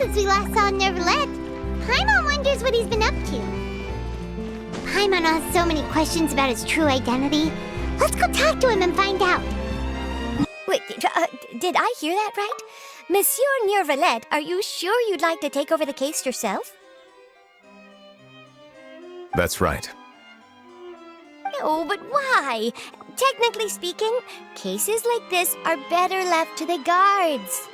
since we last saw Neuvillette. Paimon wonders what he's been up to. Paimon has so many questions about his true identity. Let's go talk to him and find out. Wait, did I hear that right? Monsieur Neuvillette, are you sure you'd like to take over the case yourself? That's right. No, but why? Technically speaking, cases like this are better left to the guards.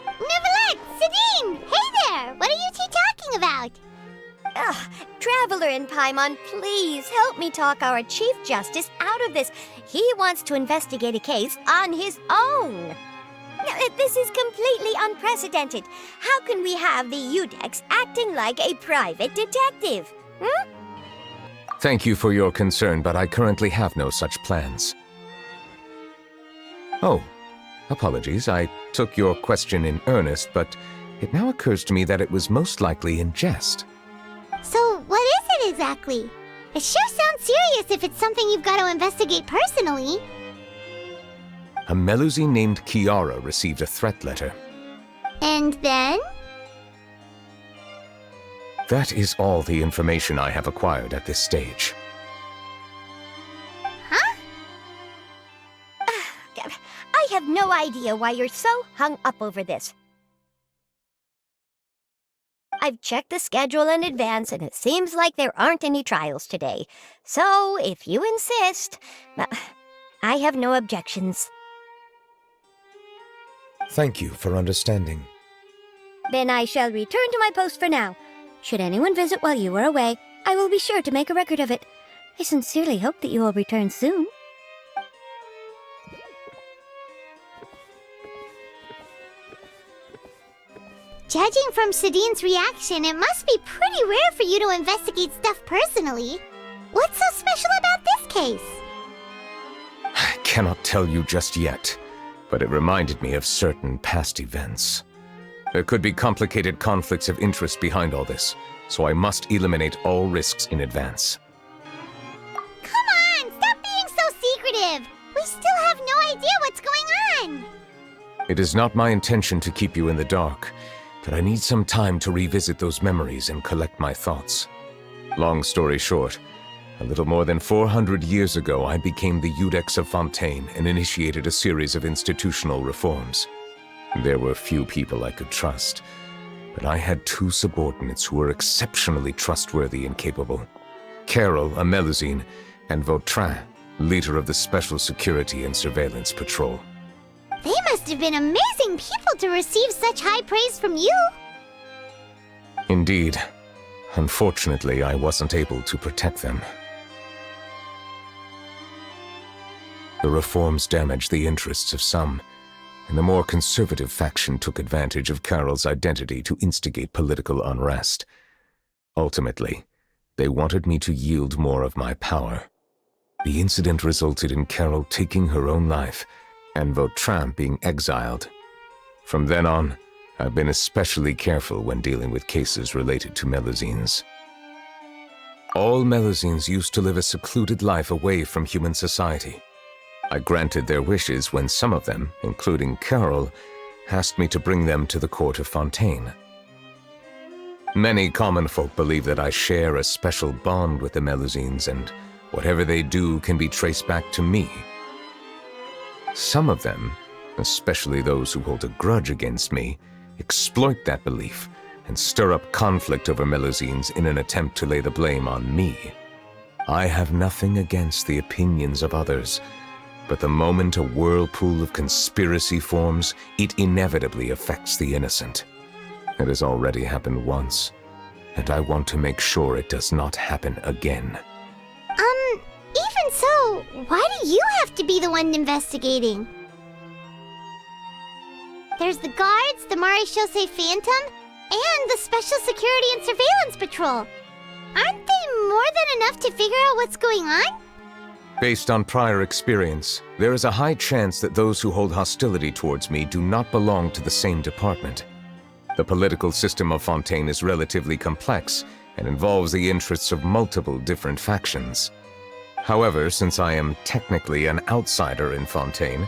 Neuvillette! Sidine! Hey there! What are you two talking about? Ugh, Traveler and Paimon, please help me talk our Chief Justice out of this. He wants to investigate a case on his own. This is completely unprecedented. How can we have the Udex acting like a private detective? Thank you for your concern, but I currently have no such plans. Oh, apologies. I took your question in earnest, but it now occurs to me that it was most likely in jest. So, what is it exactly? It sure sounds serious if it's something you've got to investigate personally. A Melusine named Kiara received a threat letter. And then? That is all the information I have acquired at this stage. Huh? I have no idea why you're so hung up over this. I've checked the schedule in advance, and it seems like there aren't any trials today. So, if you insist, I have no objections. Thank you for understanding. Then I shall return to my post for now. Should anyone visit while you are away, I will be sure to make a record of it. I sincerely hope that you will return soon. Judging from Sidine's reaction, it must be pretty rare for you to investigate stuff personally. What's so special about this case? I cannot tell you just yet, but it reminded me of certain past events. There could be complicated conflicts of interest behind all this, so I must eliminate all risks in advance. Come on, stop being so secretive! We still have no idea what's going on! It is not my intention to keep you in the dark, but I need some time to revisit those memories and collect my thoughts. Long story short, a little more than 400 years ago, I became the Udex of Fontaine and initiated a series of institutional reforms. There were few people I could trust, but I had two subordinates who were exceptionally trustworthy and capable. Carol, a Melusine, and Vautrin, leader of the Special Security and Surveillance Patrol. They must have been amazing people to receive such high praise from you! Indeed. Unfortunately, I wasn't able to protect them. The reforms damaged the interests of some, and the more conservative faction took advantage of Carol's identity to instigate political unrest. Ultimately, they wanted me to yield more of my power. The incident resulted in Carol taking her own life, and Vautrin being exiled. From then on, I've been especially careful when dealing with cases related to Melusines. All Melusines used to live a secluded life away from human society. I granted their wishes when some of them, including Carol, asked me to bring them to the court of Fontaine. Many common folk believe that I share a special bond with the Melusines, and whatever they do can be traced back to me. Some of them, especially those who hold a grudge against me, exploit that belief and stir up conflict over Melusines in an attempt to lay the blame on me. I have nothing against the opinions of others, but the moment a whirlpool of conspiracy forms, it inevitably affects the innocent. It has already happened once, and I want to make sure it does not happen again. Even so, why do you have to be the one investigating? There's the guards, the Maréchaussée Phantom, and the Special Security and Surveillance Patrol. Aren't they more than enough to figure out what's going on? Based on prior experience, there is a high chance that those who hold hostility towards me do not belong to the same department. The political system of Fontaine is relatively complex and involves the interests of multiple different factions. However, since I am technically an outsider in Fontaine,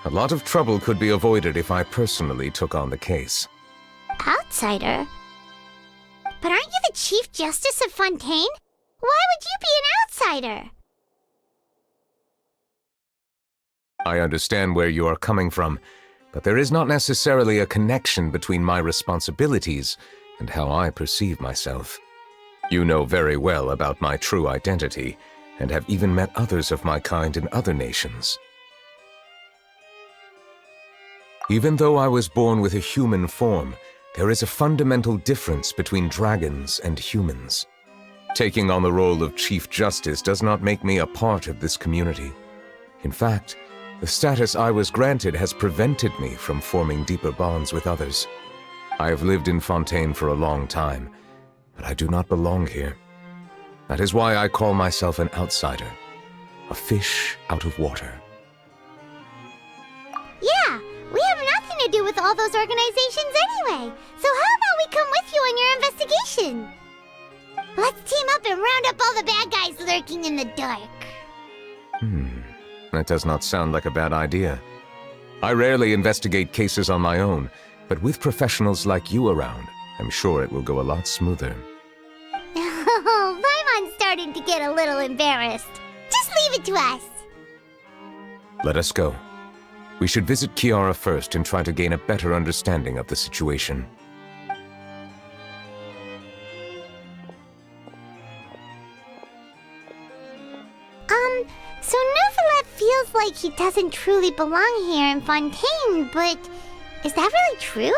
a lot of trouble could be avoided if I personally took on the case. Outsider? But aren't you the Chief Justice of Fontaine? Why would you be an outsider? I understand where you are coming from, but there is not necessarily a connection between my responsibilities and how I perceive myself. You know very well about my true identity, and have even met others of my kind in other nations. Even though I was born with a human form, there is a fundamental difference between dragons and humans. Taking on the role of Chief Justice does not make me a part of this community. In fact, the status I was granted has prevented me from forming deeper bonds with others. I have lived in Fontaine for a long time, but I do not belong here. That is why I call myself an outsider, a fish out of water. Yeah, we have nothing to do with all those organizations anyway, so how about we come with you on your investigation? Let's team up and round up all the bad guys lurking in the dark. That does not sound like a bad idea. I rarely investigate cases on my own, but with professionals like you around, I'm sure it will go a lot smoother. Oh, Paimon's starting to get a little embarrassed. Just leave it to us. Let us go. We should visit Kiara first and try to gain a better understanding of the situation. So Neuvillette feels like he doesn't truly belong here in Fontaine, but is that really true?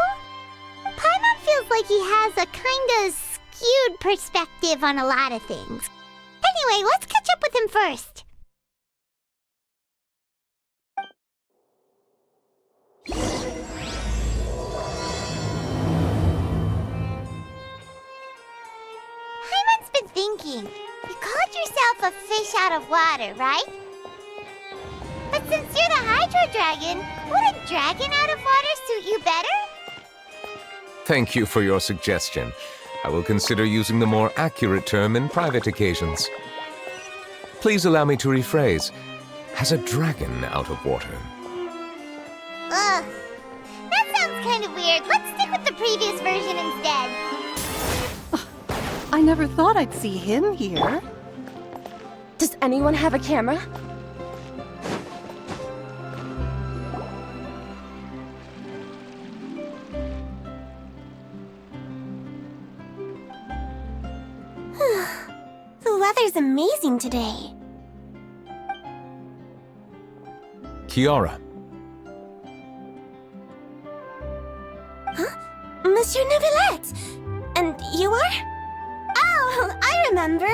Paimon feels like he has a kinda skewed perspective on a lot of things. Anyway, let's catch up with him first. Paimon's been thinking. You called yourself a fish out of water, right? But since you're the Hydro Dragon, would a dragon out of water suit you better? Thank you for your suggestion. I will consider using the more accurate term in private occasions. Please allow me to rephrase. Has a dragon out of water? Ugh. That sounds kind of weird. Let's stick with the previous version instead. I never thought I'd see him here. Does anyone have a camera? The weather's amazing today. Kiara. Monsieur Neuvillette! And you are? Oh, I remember.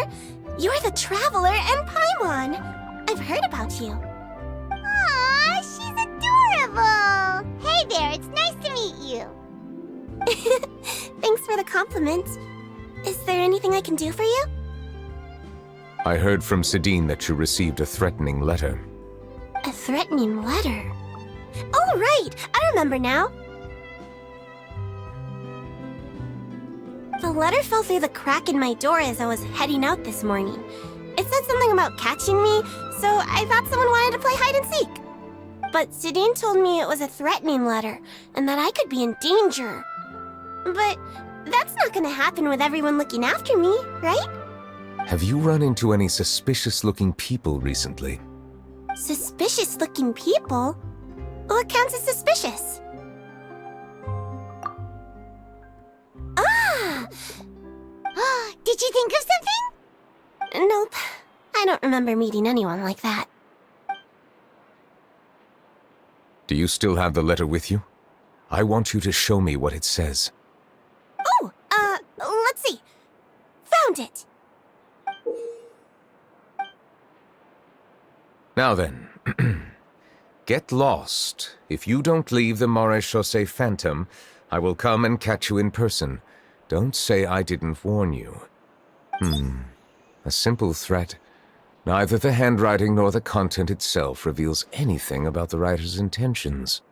You're the Traveler and Paimon. I've heard about you. Aw, she's adorable. Hey there, it's nice to meet you. Thanks for the compliment. Is there anything I can do for you? I heard from Sidine that you received a threatening letter. A threatening letter? Oh, right! I remember now. The letter fell through the crack in my door as I was heading out this morning. It said something about catching me, so I thought someone wanted to play hide and seek. But Sidine told me it was a threatening letter, and that I could be in danger. But that's not gonna happen with everyone looking after me, right? Have you run into any suspicious-looking people recently? Suspicious-looking people? What counts as suspicious? Ah! Did you think of something? Nope. I don't remember meeting anyone like that. Do you still have the letter with you? I want you to show me what it says. Oh, let's see. Found it. Now then, get lost. If you don't leave the Maréchaussée Phantom, I will come and catch you in person. Don't say I didn't warn you. A simple threat. Neither the handwriting nor the content itself reveals anything about the writer's intentions.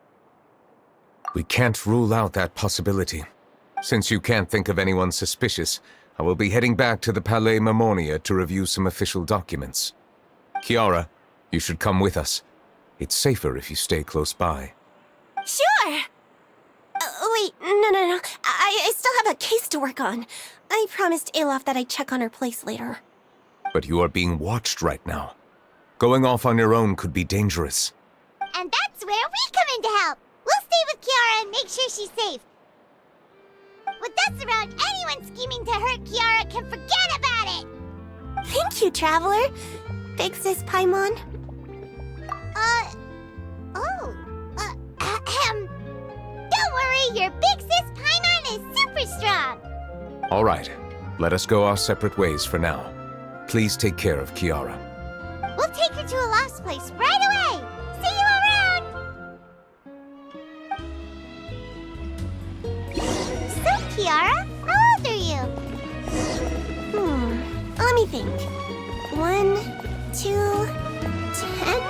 We can't rule out that possibility. Since you can't think of anyone suspicious, I will be heading back to the Palais Mermonia to review some official documents. Kiara, you should come with us. It's safer if you stay close by. Sure! Wait, no. I have a case to work on. I promised Alof that I'd check on her place later. But you are being watched right now. Going off on your own could be dangerous. And that's where we come in to help. We'll stay with Kiara and make sure she's safe. With us around, anyone scheming to hurt Kiara can forget about it! Thank you, Traveler. Big Sis Paimon. Don't worry, your Big Sis Paimon is super strong! All right, let us go our separate ways for now. Please take care of Kiara. We'll take her to a lost place right away! See you around! So, Kiara, how old are you? Let me think. 1, 2, 10?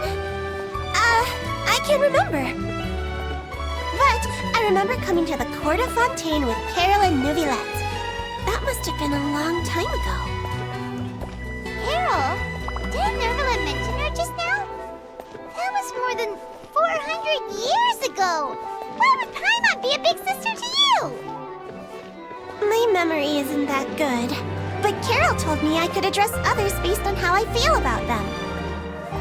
I can't remember. But I remember coming to the Court of Fontaine with Carol and Neuvillette. That must have been a long time ago. Carol? Didn't Neuvillette mention her just now? That was more than 400 years ago! Why would Paimon be a big sister to you? My memory isn't that good. But Carol told me I could address others based on how I feel about them.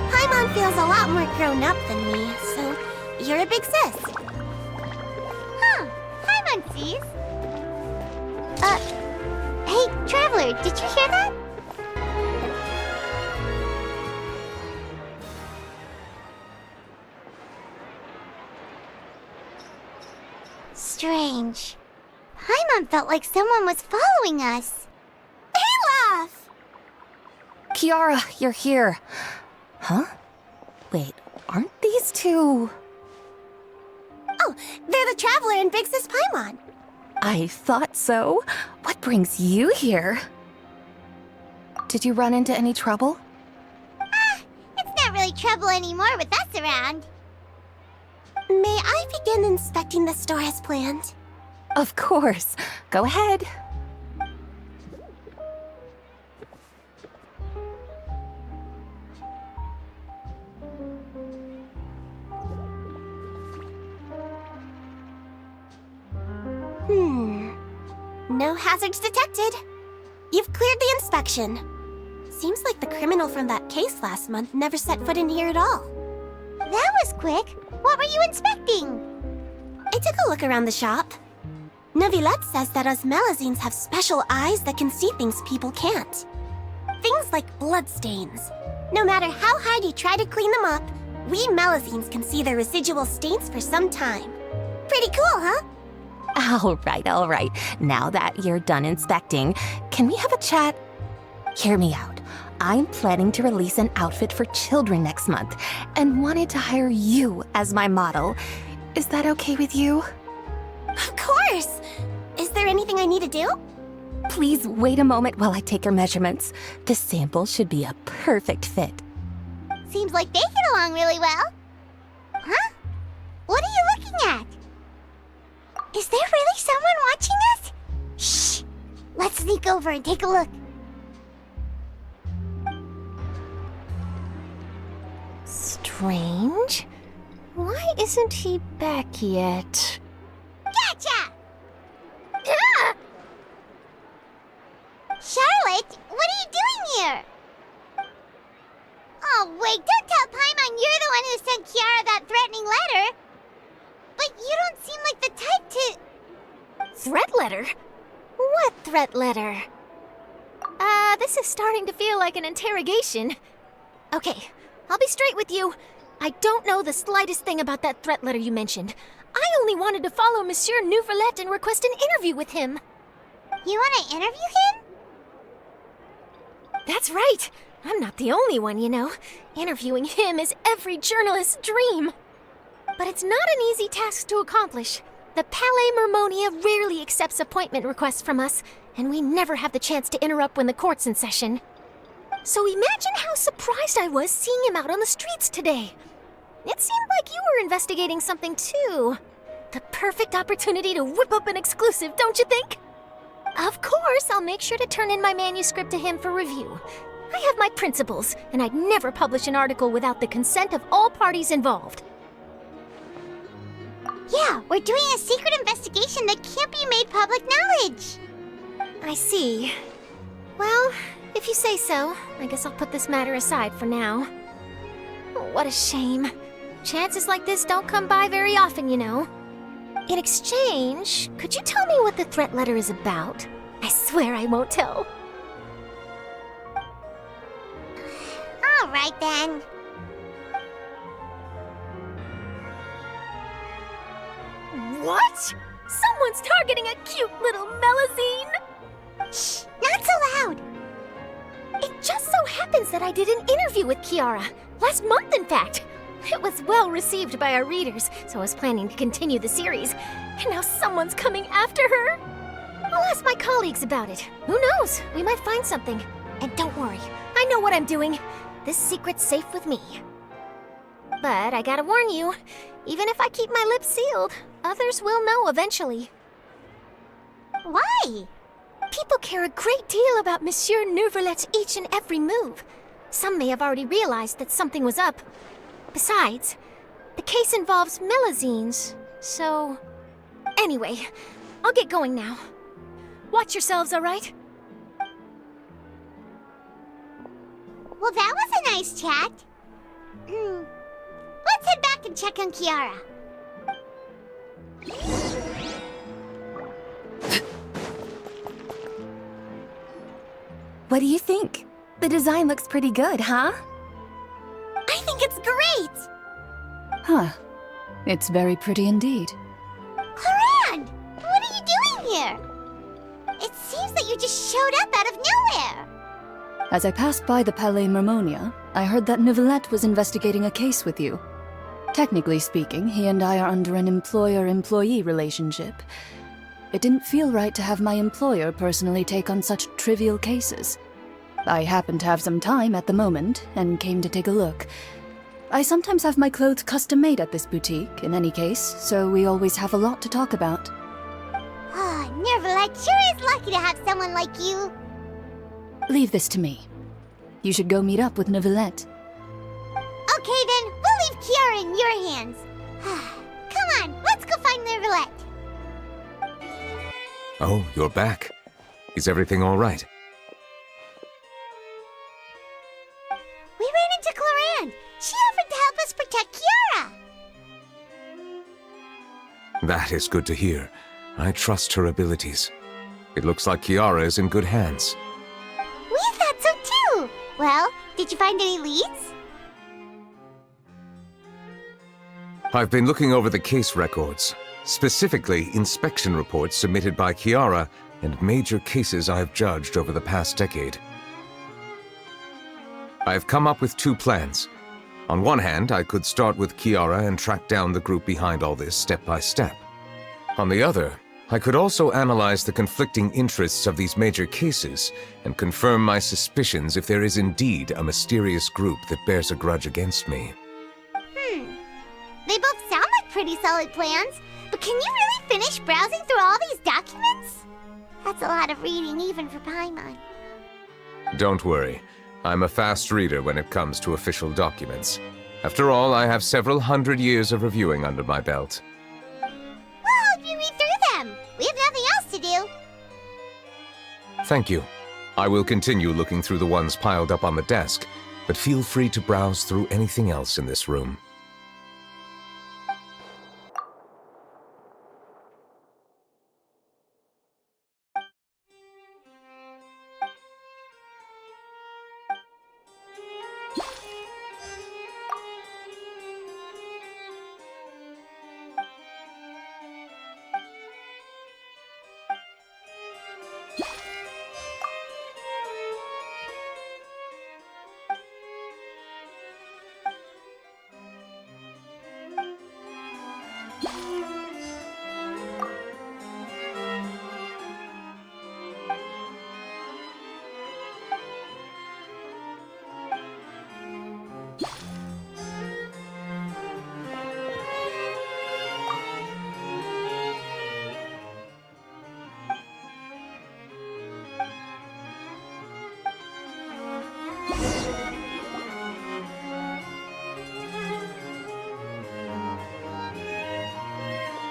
Paimon feels a lot more grown up than me, so you're a big sis. Huh. Paimon sees. Hey, Traveler, did you hear that? Strange. Paimon felt like someone was following us. Olaf! Kiara, you're here. Huh? Wait, aren't these two? Oh, they're the Traveler and Big Sis Paimon. I thought so. What brings you here? Did you run into any trouble? It's not really trouble anymore with us around. May I begin inspecting the store as planned? Of course. Go ahead. No hazards detected. You've cleared the inspection. Seems like the criminal from that case last month never set foot in here at all. That was quick. What were you inspecting? I took a look around the shop. Neuvillette says that us Melazines have special eyes that can see things people can't. Things like bloodstains. No matter how hard you try to clean them up, we Melazines can see their residual stains for some time. Pretty cool, huh? All right. Now that you're done inspecting, can we have a chat? Hear me out. I'm planning to release an outfit for children next month and wanted to hire you as my model. Is that okay with you? Of course! Is there anything I need to do? Please wait a moment while I take your measurements. The sample should be a perfect fit. Seems like they get along really well. Huh? What are you looking at? Is there really someone watching us? Shh! Let's sneak over and take a look. Strange. Why isn't he back yet? Gotcha! Ah! Charlotte, what are you doing here? Oh, wait, don't tell Paimon you're the one who sent Kiara that threatening letter. But you don't seem like the type to... Threat letter? What threat letter? This is starting to feel like an interrogation. Okay, I'll be straight with you. I don't know the slightest thing about that threat letter you mentioned. I only wanted to follow Monsieur Neuvillette and request an interview with him. You want to interview him? That's right. I'm not the only one, you know. Interviewing him is every journalist's dream. But it's not an easy task to accomplish. The Palais Mermonia rarely accepts appointment requests from us, and we never have the chance to interrupt when the court's in session. So imagine how surprised I was seeing him out on the streets today. It seemed like you were investigating something too. The perfect opportunity to whip up an exclusive, don't you think? Of course, I'll make sure to turn in my manuscript to him for review. I have my principles, and I'd never publish an article without the consent of all parties involved. Yeah, we're doing a secret investigation that can't be made public village. I see. Well, if you say so, I guess I'll put this matter aside for now. Oh, what a shame. Chances like this don't come by very often, you know. In exchange, could you tell me what the threat letter is about? I swear I won't tell. All right then. What? Someone's targeting a cute little Melazine? Shh, not so loud. It just so happens that I did an interview with Kiara. Last month, in fact. It was well received by our readers, so I was planning to continue the series. And now someone's coming after her. I'll ask my colleagues about it. Who knows? We might find something. And don't worry, I know what I'm doing. This secret's safe with me. But I gotta warn you, even if I keep my lips sealed, others will know eventually. Why? People care a great deal about Monsieur Neuvillette's each and every move. Some may have already realized that something was up. Besides, the case involves Melazines, so... Anyway, I'll get going now. Watch yourselves, all right? Well, that was a nice chat. Let's head back and check on Kiara. What do you think? The design looks pretty good, huh? I think it's great! Huh. It's very pretty indeed. Coran! What are you doing here? It seems that you just showed up out of nowhere. As I passed by the Palais Mermonia, I heard that Neuvillette was investigating a case with you. Technically speaking, he and I are under an employer-employee relationship. It didn't feel right to have my employer personally take on such trivial cases. I happen to have some time at the moment, and came to take a look. I sometimes have my clothes custom-made at this boutique, in any case, so we always have a lot to talk about. Oh, Neuvillette sure is lucky to have someone like you. Leave this to me. You should go meet up with Neuvillette. Okay then, we'll leave Kiara in your hands. Come on, let's go find Neuvillette. Oh, you're back. Is everything all right? We ran into Cloran. She offered to help us protect Kiara. That is good to hear. I trust her abilities. It looks like Kiara is in good hands. We thought so too. Well, did you find any leads? I've been looking over the case records, specifically inspection reports submitted by Kiara and major cases I've judged over the past decade. I've come up with two plans. On one hand, I could start with Kiara and track down the group behind all this step by step. On the other, I could also analyze the conflicting interests of these major cases and confirm my suspicions if there is indeed a mysterious group that bears a grudge against me. They both sound like pretty solid plans, but can you really finish browsing through all these documents? That's a lot of reading even for Paimon. Don't worry. I'm a fast reader when it comes to official documents. After all, I have several hundred years of reviewing under my belt. We'll help you read through them. We have nothing else to do. Thank you. I will continue looking through the ones piled up on the desk, but feel free to browse through anything else in this room.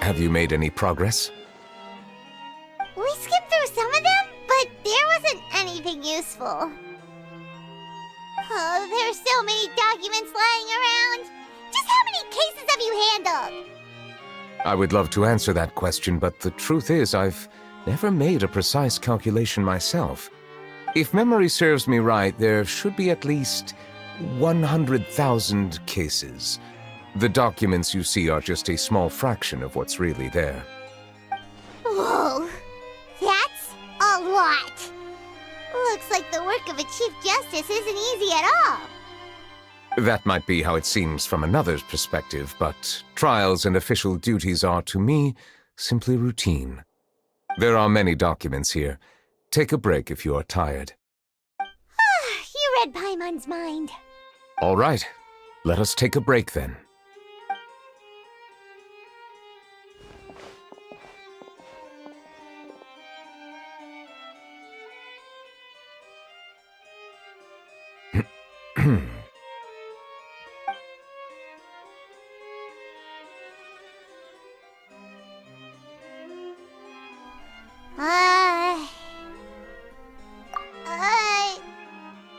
Have you made any progress? We skimmed through some of them, but there wasn't anything useful. Oh, there are so many documents lying around. Just how many cases have you handled? I would love to answer that question, but the truth is I've never made a precise calculation myself. If memory serves me right, there should be at least 100,000 cases. The documents you see are just a small fraction of what's really there. Whoa, that's a lot. Looks like the work of a Chief Justice isn't easy at all. That might be how it seems from another's perspective, but trials and official duties are, to me, simply routine. There are many documents here. Take a break if you are tired. You read Paimon's mind. All right, let us take a break then.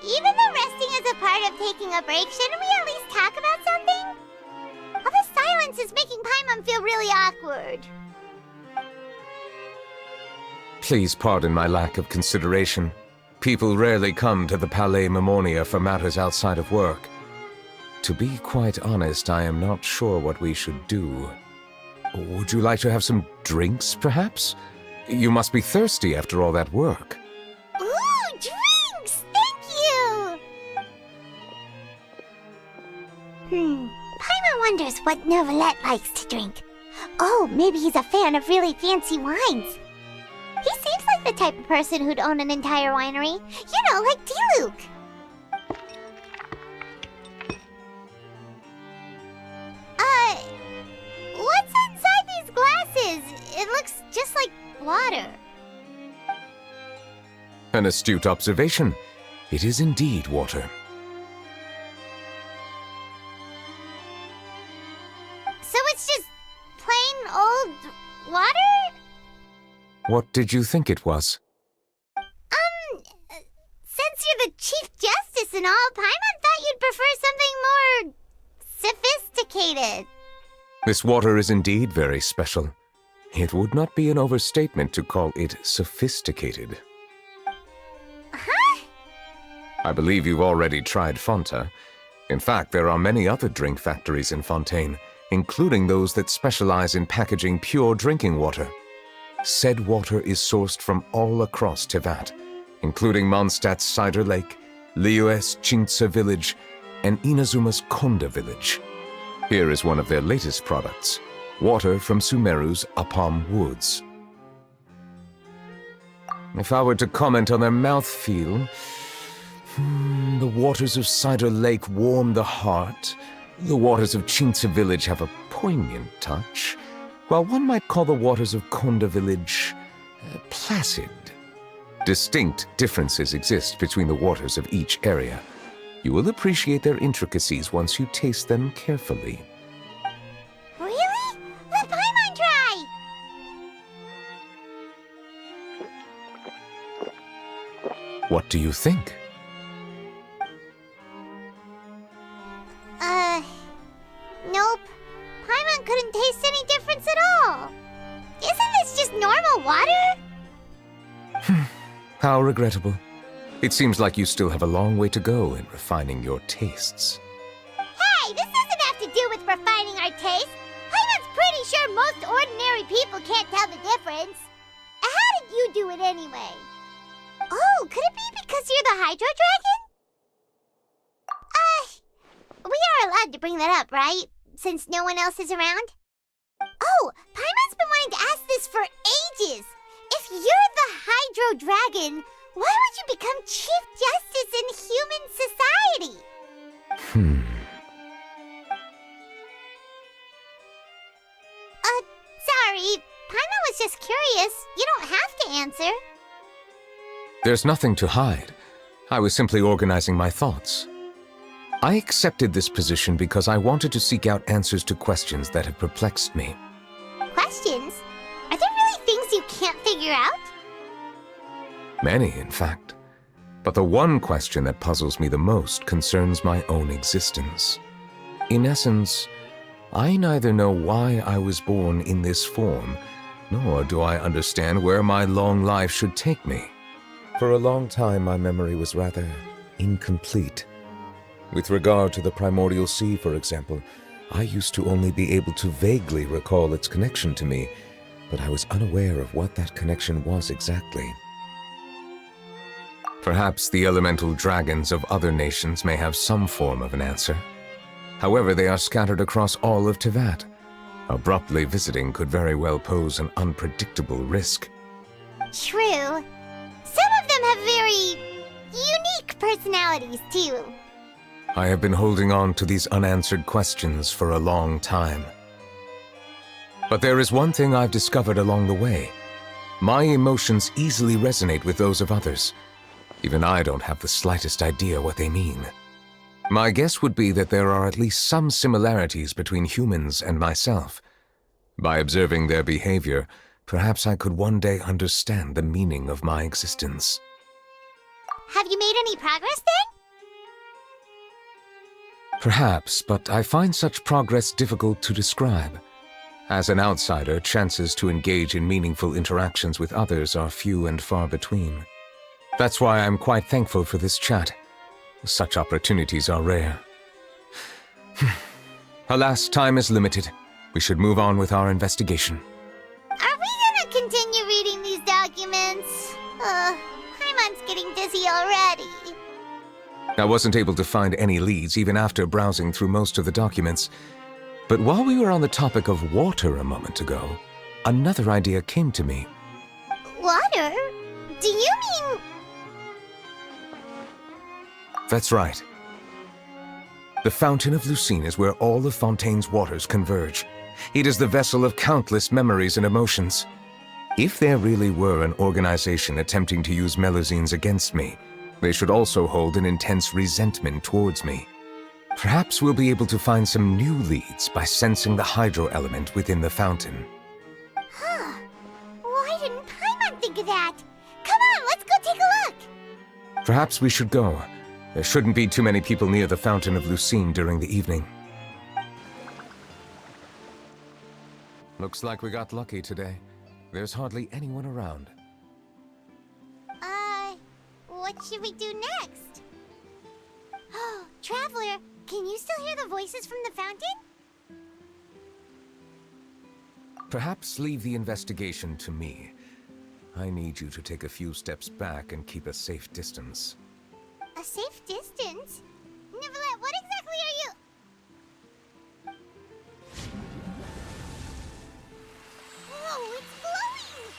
Even though resting is a part of taking a break, shouldn't we at least talk about something? All the silence is making Paimon feel really awkward. Please pardon my lack of consideration. People rarely come to the Palais Mermonia for matters outside of work. To be quite honest, I am not sure what we should do. Would you like to have some drinks, perhaps? You must be thirsty after all that work. Ooh, drinks! Thank you! Paimon wonders what Neuvillette likes to drink. Oh, maybe he's a fan of really fancy wines. He seems like the type of person who'd own an entire winery. You know, like Diluc. What's inside these glasses? It looks just like water. An astute observation. It is indeed water. So it's just plain old water? What did you think it was? Since you're the Chief Justice and all, Paimon thought you'd prefer something more sophisticated. This water is indeed very special. It would not be an overstatement to call it sophisticated. Huh? I believe you've already tried Fonta. In fact, there are many other drink factories in Fontaine, including those that specialize in packaging pure drinking water. Said water is sourced from all across Tevat, including Mondstadt's Cider Lake, Liyue's Chintsa village, and Inazuma's Konda village. Here is one of their latest products, water from Sumeru's Apam Woods. If I were to comment on their mouthfeel, the waters of Cider Lake warm the heart, the waters of Chintsa village have a poignant touch, while one might call the waters of Konda village placid. Distinct differences exist between the waters of each area. You will appreciate their intricacies once you taste them carefully. Really? Let Paimon try! What do you think? Nope. Paimon couldn't taste any difference at all. Isn't this just normal water? How regrettable. It seems like you still have a long way to go in refining your tastes. Hey, this doesn't have to do with refining our taste. Paimon's pretty sure most ordinary people can't tell the difference. How did you do it anyway? Oh, could it be because you're the Hydro Dragon? We are allowed to bring that up, right? Since no one else is around? Oh, Paimon's been wanting to ask this for ages. If you're the Hydro Dragon, why would you become Chief Justice in human society? Sorry. Paimon was just curious. You don't have to answer. There's nothing to hide. I was simply organizing my thoughts. I accepted this position because I wanted to seek out answers to questions that have perplexed me. Questions? Are there really things you can't figure out? Many, in fact. But the one question that puzzles me the most concerns my own existence. In essence, I neither know why I was born in this form, nor do I understand where my long life should take me. For a long time, my memory was rather incomplete. With regard to the primordial sea, for example, I used to only be able to vaguely recall its connection to me, but I was unaware of what that connection was exactly. Perhaps the elemental dragons of other nations may have some form of an answer. However, they are scattered across all of Teyvat. Abruptly visiting could very well pose an unpredictable risk. True. Some of them have very unique personalities, too. I have been holding on to these unanswered questions for a long time. But there is one thing I've discovered along the way. My emotions easily resonate with those of others. Even I don't have the slightest idea what they mean. My guess would be that there are at least some similarities between humans and myself. By observing their behavior, perhaps I could one day understand the meaning of my existence. Have you made any progress then? Perhaps, but I find such progress difficult to describe. As an outsider, chances to engage in meaningful interactions with others are few and far between. That's why I'm quite thankful for this chat. Such opportunities are rare. Alas, time is limited. We should move on with our investigation. Are we gonna continue reading these documents? Paimon's getting dizzy already. I wasn't able to find any leads even after browsing through most of the documents. But while we were on the topic of water a moment ago, another idea came to me. Water? Do you mean... That's right. The Fountain of Lucine is where all of Fontaine's waters converge. It is the vessel of countless memories and emotions. If there really were an organization attempting to use Melusines against me, they should also hold an intense resentment towards me. Perhaps we'll be able to find some new leads by sensing the hydro element within the fountain. Huh. Why didn't Paimon think of that? Come on, let's go take a look! Perhaps we should go. There shouldn't be too many people near the Fountain of Lucine during the evening. Looks like we got lucky today. There's hardly anyone around. What should we do next? Oh, Traveler, can you still hear the voices from the fountain? Perhaps leave the investigation to me. I need you to take a few steps back and keep a safe distance. A safe distance? Neuvillette, what exactly are you... Whoa, it's glowing!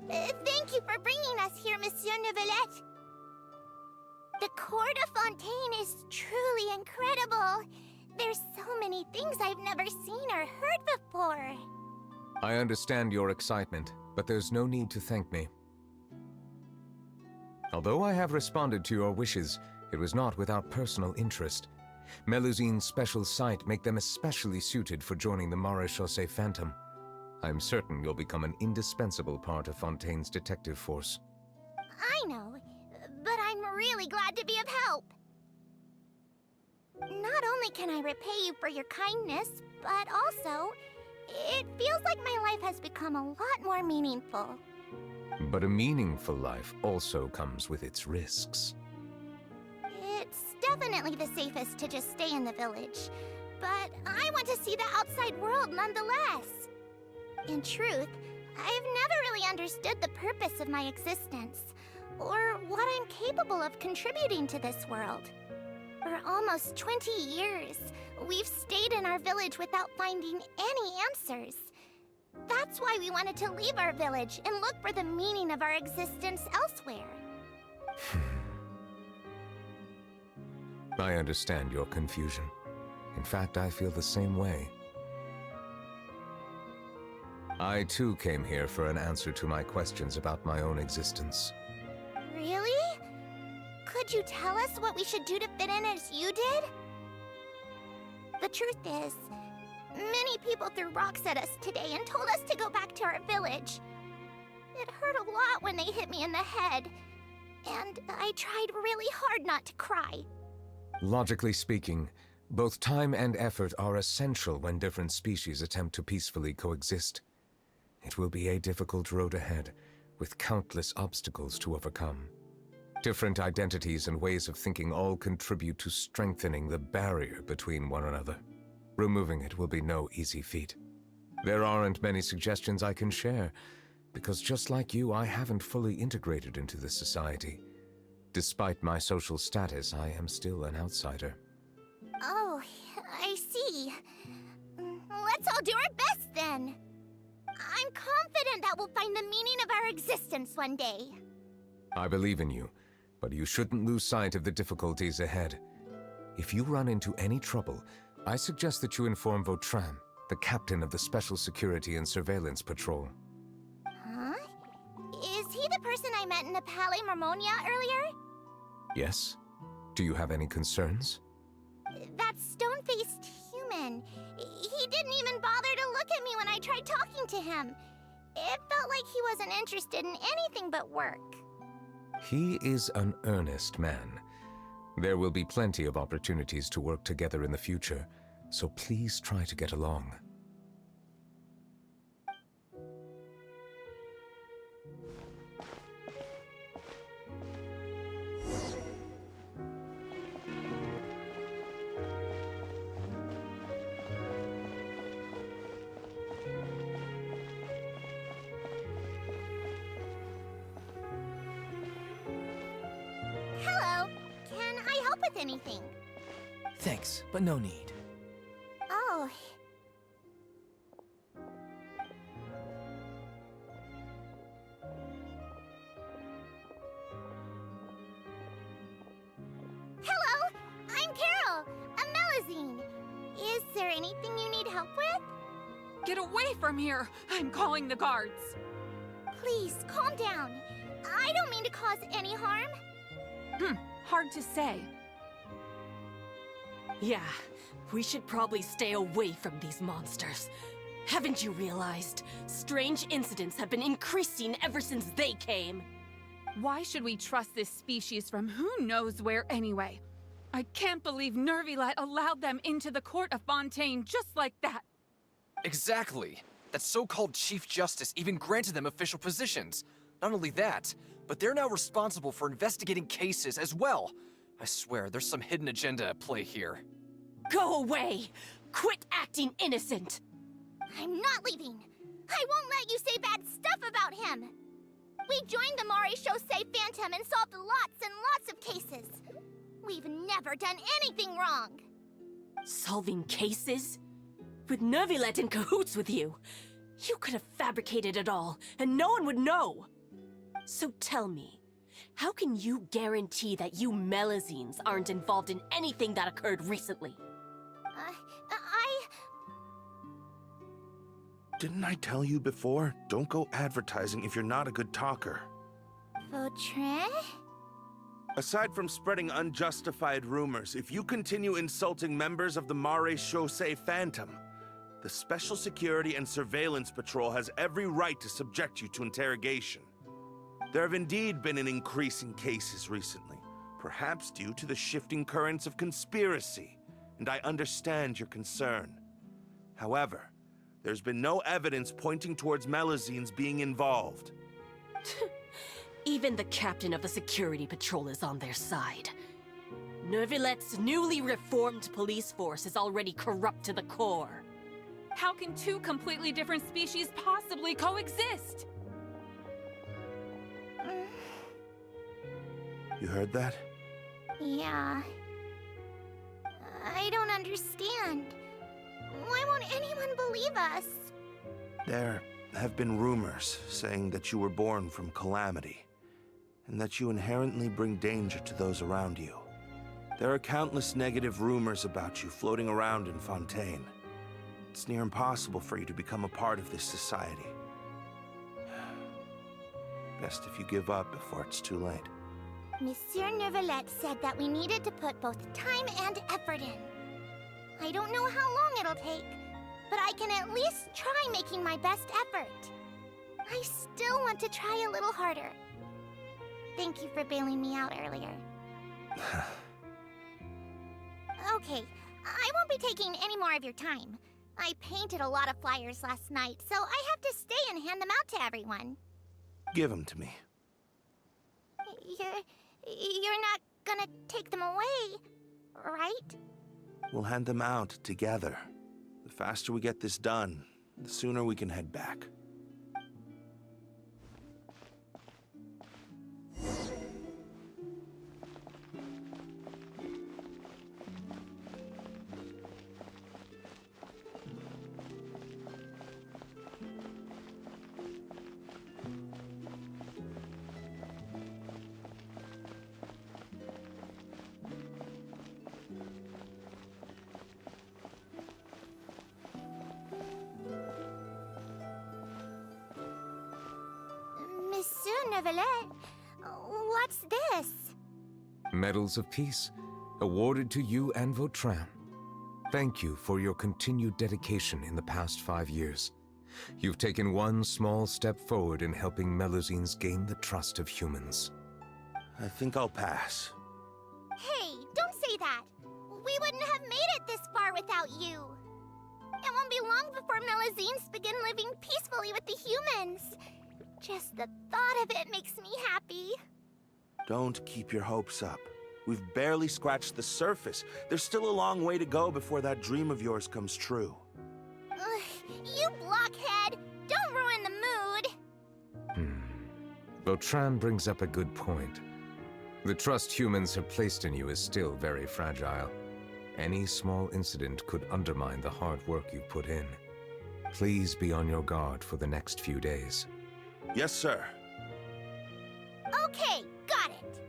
Thank you for bringing us here, Monsieur Neuvillette. The Court of Fontaine is truly incredible. There's so many things I've never seen or heard before. I understand your excitement, but there's no need to thank me. Although I have responded to your wishes, it was not without personal interest. Melusine's special sight make them especially suited for joining the Maréchaussée Phantom. I'm certain you'll become an indispensable part of Fontaine's detective force. I know, but I'm really glad to be of help. Not only can I repay you for your kindness, but also, it feels like my life has become a lot more meaningful. But a meaningful life also comes with its risks. It's definitely the safest to just stay in the village, but I want to see the outside world nonetheless. In truth, I've never really understood the purpose of my existence, or what I'm incapable of contributing to this world. For almost 20 years, we've stayed in our village without finding any answers. That's why we wanted to leave our village and look for the meaning of our existence elsewhere. I understand your confusion. In fact, I feel the same way. I too came here for an answer to my questions about my own existence. Really? Could you tell us what we should do to fit in as you did? The truth is, many people threw rocks at us today and told us to go back to our village. It hurt a lot when they hit me in the head, and I tried really hard not to cry. Logically speaking, both time and effort are essential when different species attempt to peacefully coexist. It will be a difficult road ahead, with countless obstacles to overcome. Different identities and ways of thinking all contribute to strengthening the barrier between one another. Removing it will be no easy feat. There aren't many suggestions I can share, because just like you, I haven't fully integrated into this society. Despite my social status, I am still an outsider. Oh, I see. Let's all do our best then. I'm confident that we'll find the meaning of our existence one day. I believe in you, but you shouldn't lose sight of the difficulties ahead. If you run into any trouble, I suggest that you inform Vautrin, the captain of the Special Security and Surveillance Patrol. Huh? Is he the person I met in the Palais Marmonia earlier? Yes? Do you have any concerns? That stone-faced human. He didn't even bother to look at me when I tried talking to him. It felt like he wasn't interested in anything but work. He is an earnest man. There will be plenty of opportunities to work together in the future, so please try to get along. Hello. Can I help with anything? Thanks, but no need. Oh. Hello, I'm Carol, a Melazine. Is there anything you need help with? Get away from here! I'm calling the guards! Please, calm down. I don't mean to cause any harm. Hard to say. Yeah, we should probably stay away from these monsters. Haven't you realized? Strange incidents have been increasing ever since they came. Why should we trust this species from who knows where anyway? I can't believe Neuvillette allowed them into the court of Fontaine just like that. Exactly. That so-called Chief Justice even granted them official positions. Not only that, but they're now responsible for investigating cases as well. I swear, there's some hidden agenda at play here. Go away! Quit acting innocent! I'm not leaving. I won't let you say bad stuff about him. We joined the Maréchaussée Phantom and solved lots and lots of cases. We've never done anything wrong. Solving cases? With Neuvillette in cahoots with you. You could have fabricated it all, and no one would know. So tell me, how can you guarantee that you Melazines aren't involved in anything that occurred recently? Didn't I tell you before? Don't go advertising if you're not a good talker. Vautrin? Aside from spreading unjustified rumors, if you continue insulting members of the Maréchaussée Phantom, the Special Security and Surveillance Patrol has every right to subject you to interrogation. There have indeed been an increase in cases recently, perhaps due to the shifting currents of conspiracy, and I understand your concern. However, there's been no evidence pointing towards Melazines being involved. Even the captain of the security patrol is on their side. Neuvillette's newly reformed police force is already corrupt to the core. How can two completely different species possibly coexist? You heard that? Yeah. I don't understand. Why won't anyone believe us? There have been rumors saying that you were born from calamity, and that you inherently bring danger to those around you. There are countless negative rumors about you floating around in Fontaine. It's near impossible for you to become a part of this society. Best if you give up before it's too late. Monsieur Neuvillette said that we needed to put both time and effort in. I don't know how long it'll take, but I can at least try making my best effort. I still want to try a little harder. Thank you for bailing me out earlier. Okay, I won't be taking any more of your time. I painted a lot of flyers last night, so I have to stay and hand them out to everyone. Give them to me. You're not gonna take them away, right? We'll hand them out together. The faster we get this done, the sooner we can head back. Monsieur Neuvillette, what's this? Medals of Peace, awarded to you and Vautrin. Thank you for your continued dedication in the past 5 years. You've taken one small step forward in helping Melusines gain the trust of humans. I think I'll pass. Hey, don't say that. We wouldn't have made it this far without you. It won't be long before Melusines begin living peacefully with the humans. Just the thought of it makes me happy. Don't keep your hopes up. We've barely scratched the surface. There's still a long way to go before that dream of yours comes true. You blockhead! Don't ruin the mood! Vautrin brings up a good point. The trust humans have placed in you is still very fragile. Any small incident could undermine the hard work you've put in. Please be on your guard for the next few days. Yes, sir. Okay, got it.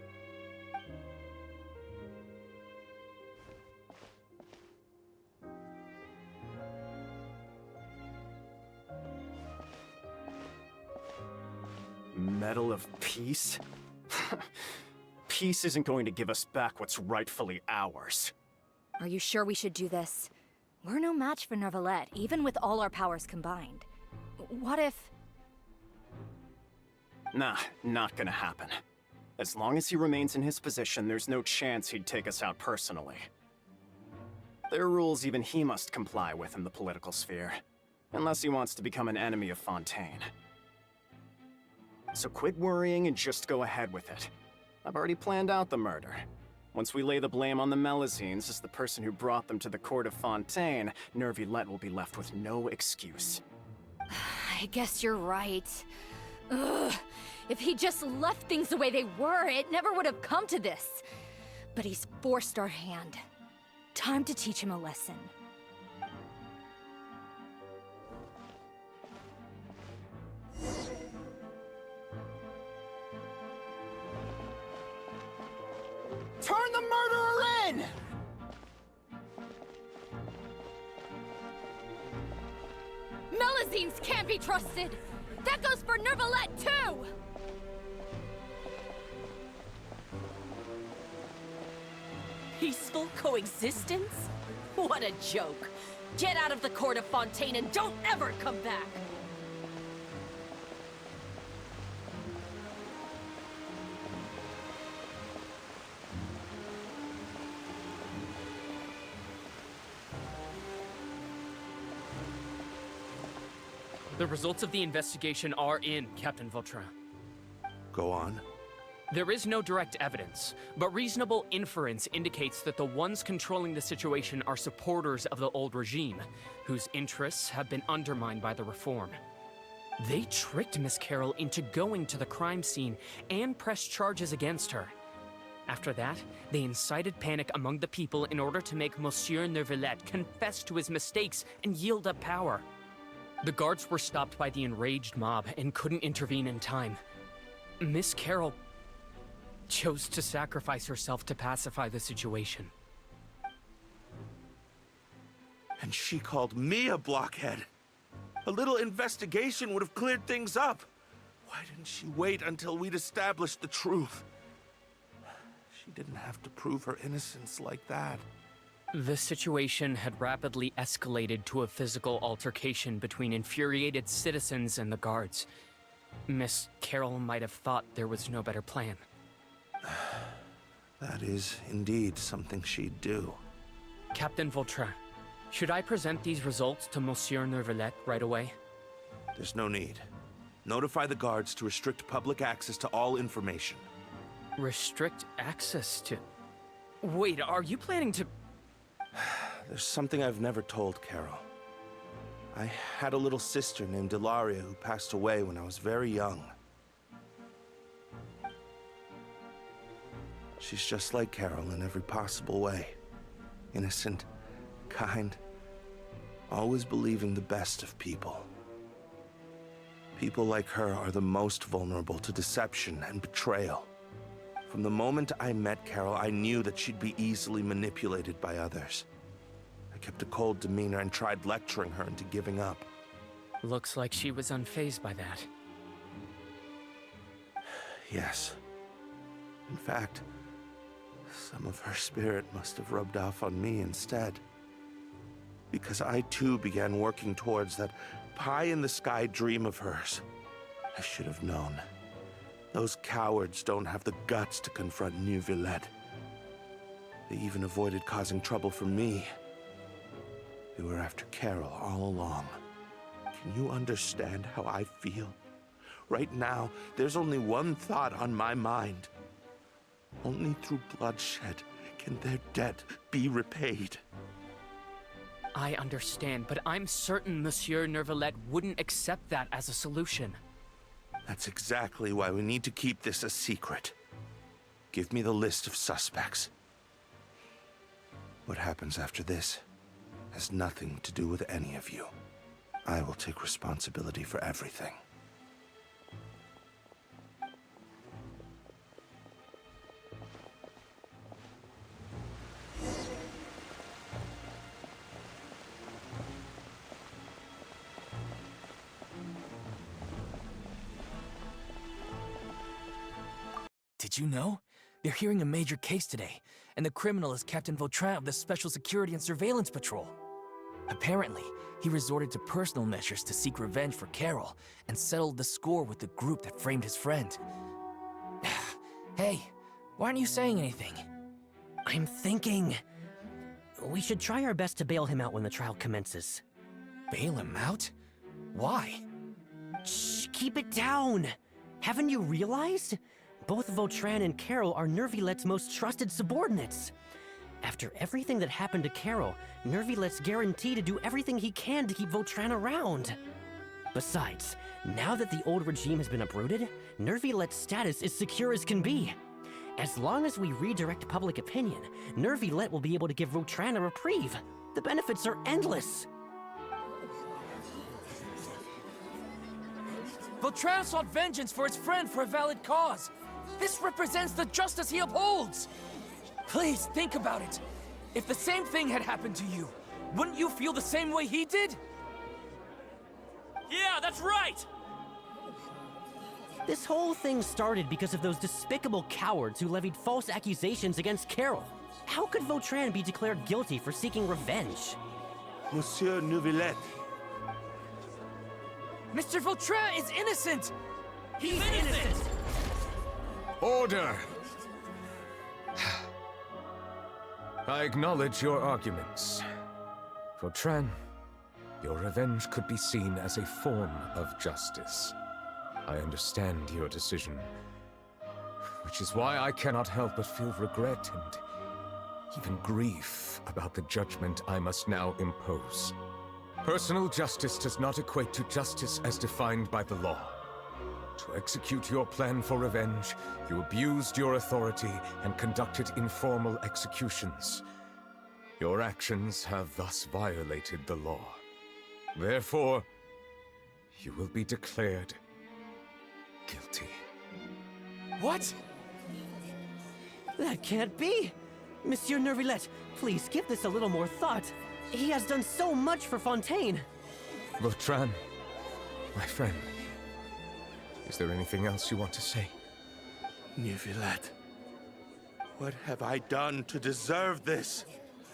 Medal of Peace? Peace isn't going to give us back what's rightfully ours. Are you sure we should do this? We're no match for Neuvillette, even with all our powers combined. What if... Nah, not gonna happen. As long as he remains in his position, there's no chance he'd take us out personally. There are rules even he must comply with in the political sphere, unless he wants to become an enemy of Fontaine. So quit worrying and just go ahead with it. I've already planned out the murder. Once we lay the blame on the Melusines as the person who brought them to the court of Fontaine, Neuvillette will be left with no excuse. I guess you're right. Ugh. If he just left things the way they were, it never would have come to this. But he's forced our hand. Time to teach him a lesson. Turn the murderer in! Melusines can't be trusted! That goes for Neuvillette, too! Peaceful coexistence? What a joke. Get out of the court of Fontaine and don't ever come back! The results of the investigation are in, Captain Vautrin. Go on. There is no direct evidence, but reasonable inference indicates that the ones controlling the situation are supporters of the old regime, whose interests have been undermined by the reform. They tricked Miss Carroll into going to the crime scene and pressed charges against her. After that, they incited panic among the people in order to make Monsieur Neuvillette confess to his mistakes and yield up power. The guards were stopped by the enraged mob and couldn't intervene in time. Miss Carol chose to sacrifice herself to pacify the situation. And she called me a blockhead. A little investigation would have cleared things up. Why didn't she wait until we'd established the truth? She didn't have to prove her innocence like that. The situation had rapidly escalated to a physical altercation between infuriated citizens and the guards. Miss Carol might have thought there was no better plan. That is indeed something she'd do. Captain Vautrin, should I present these results to Monsieur Neuvillette right away? There's no need. Notify the guards to restrict public access to all information. Restrict access to... Wait, are you planning to... There's something I've never told Carol. I had a little sister named Ilaria who passed away when I was very young. She's just like Carol in every possible way. Innocent, kind, always believing the best of people. People like her are the most vulnerable to deception and betrayal. From the moment I met Carol, I knew that she'd be easily manipulated by others. I kept a cold demeanor and tried lecturing her into giving up. Looks like she was unfazed by that. Yes. In fact, some of her spirit must have rubbed off on me instead. Because I too began working towards that pie-in-the-sky dream of hers. I should have known. Those cowards don't have the guts to confront Neuvillette. They even avoided causing trouble for me. They were after Carol all along. Can you understand how I feel? Right now, there's only one thought on my mind. Only through bloodshed can their debt be repaid. I understand, but I'm certain Monsieur Neuvillette wouldn't accept that as a solution. That's exactly why we need to keep this a secret. Give me the list of suspects. What happens after this has nothing to do with any of you. I will take responsibility for everything. Did you know? They're hearing a major case today, and the criminal is Captain Vautrin of the Special Security and Surveillance Patrol. Apparently, he resorted to personal measures to seek revenge for Carol and settled the score with the group that framed his friend. Hey, why aren't you saying anything? I'm thinking... we should try our best to bail him out when the trial commences. Bail him out? Why? Shh, keep it down! Haven't you realized? Both Vautrin and Carol are Neuvillette's most trusted subordinates. After everything that happened to Carol, Neuvillette's guaranteed to do everything he can to keep Vautrin around. Besides, now that the old regime has been uprooted, Neuvillette's status is secure as can be. As long as we redirect public opinion, Neuvillette will be able to give Vautrin a reprieve. The benefits are endless. Vautrin sought vengeance for his friend for a valid cause. This represents the justice he upholds. Please think about it. If the same thing had happened to you, wouldn't you feel the same way he did? Yeah, that's right! This whole thing started because of those despicable cowards who levied false accusations against Carol. How could Vautrin be declared guilty for seeking revenge? Monsieur Neuvillette. Mr. Vautrin is innocent! He's innocent! Order! I acknowledge your arguments. Vautrin, your revenge could be seen as a form of justice. I understand your decision, which is why I cannot help but feel regret and even grief about the judgment I must now impose. Personal justice does not equate to justice as defined by the law. To execute your plan for revenge, you abused your authority and conducted informal executions. Your actions have thus violated the law. Therefore, you will be declared guilty. What? That can't be! Monsieur Neuvillette, please give this a little more thought. He has done so much for Fontaine. Vautrin, my friend, is there anything else you want to say? Neuvillette, what have I done to deserve this?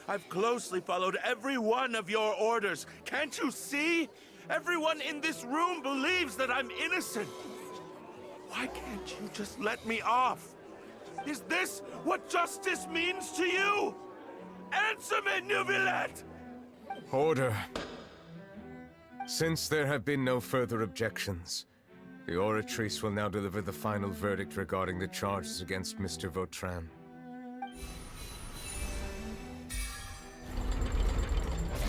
I've closely followed every one of your orders. Can't you see? Everyone in this room believes that I'm innocent. Why can't you just let me off? Is this what justice means to you? Answer me, Neuvillette! Order. Since there have been no further objections, the Oratrice will now deliver the final verdict regarding the charges against Mr. Vautrin.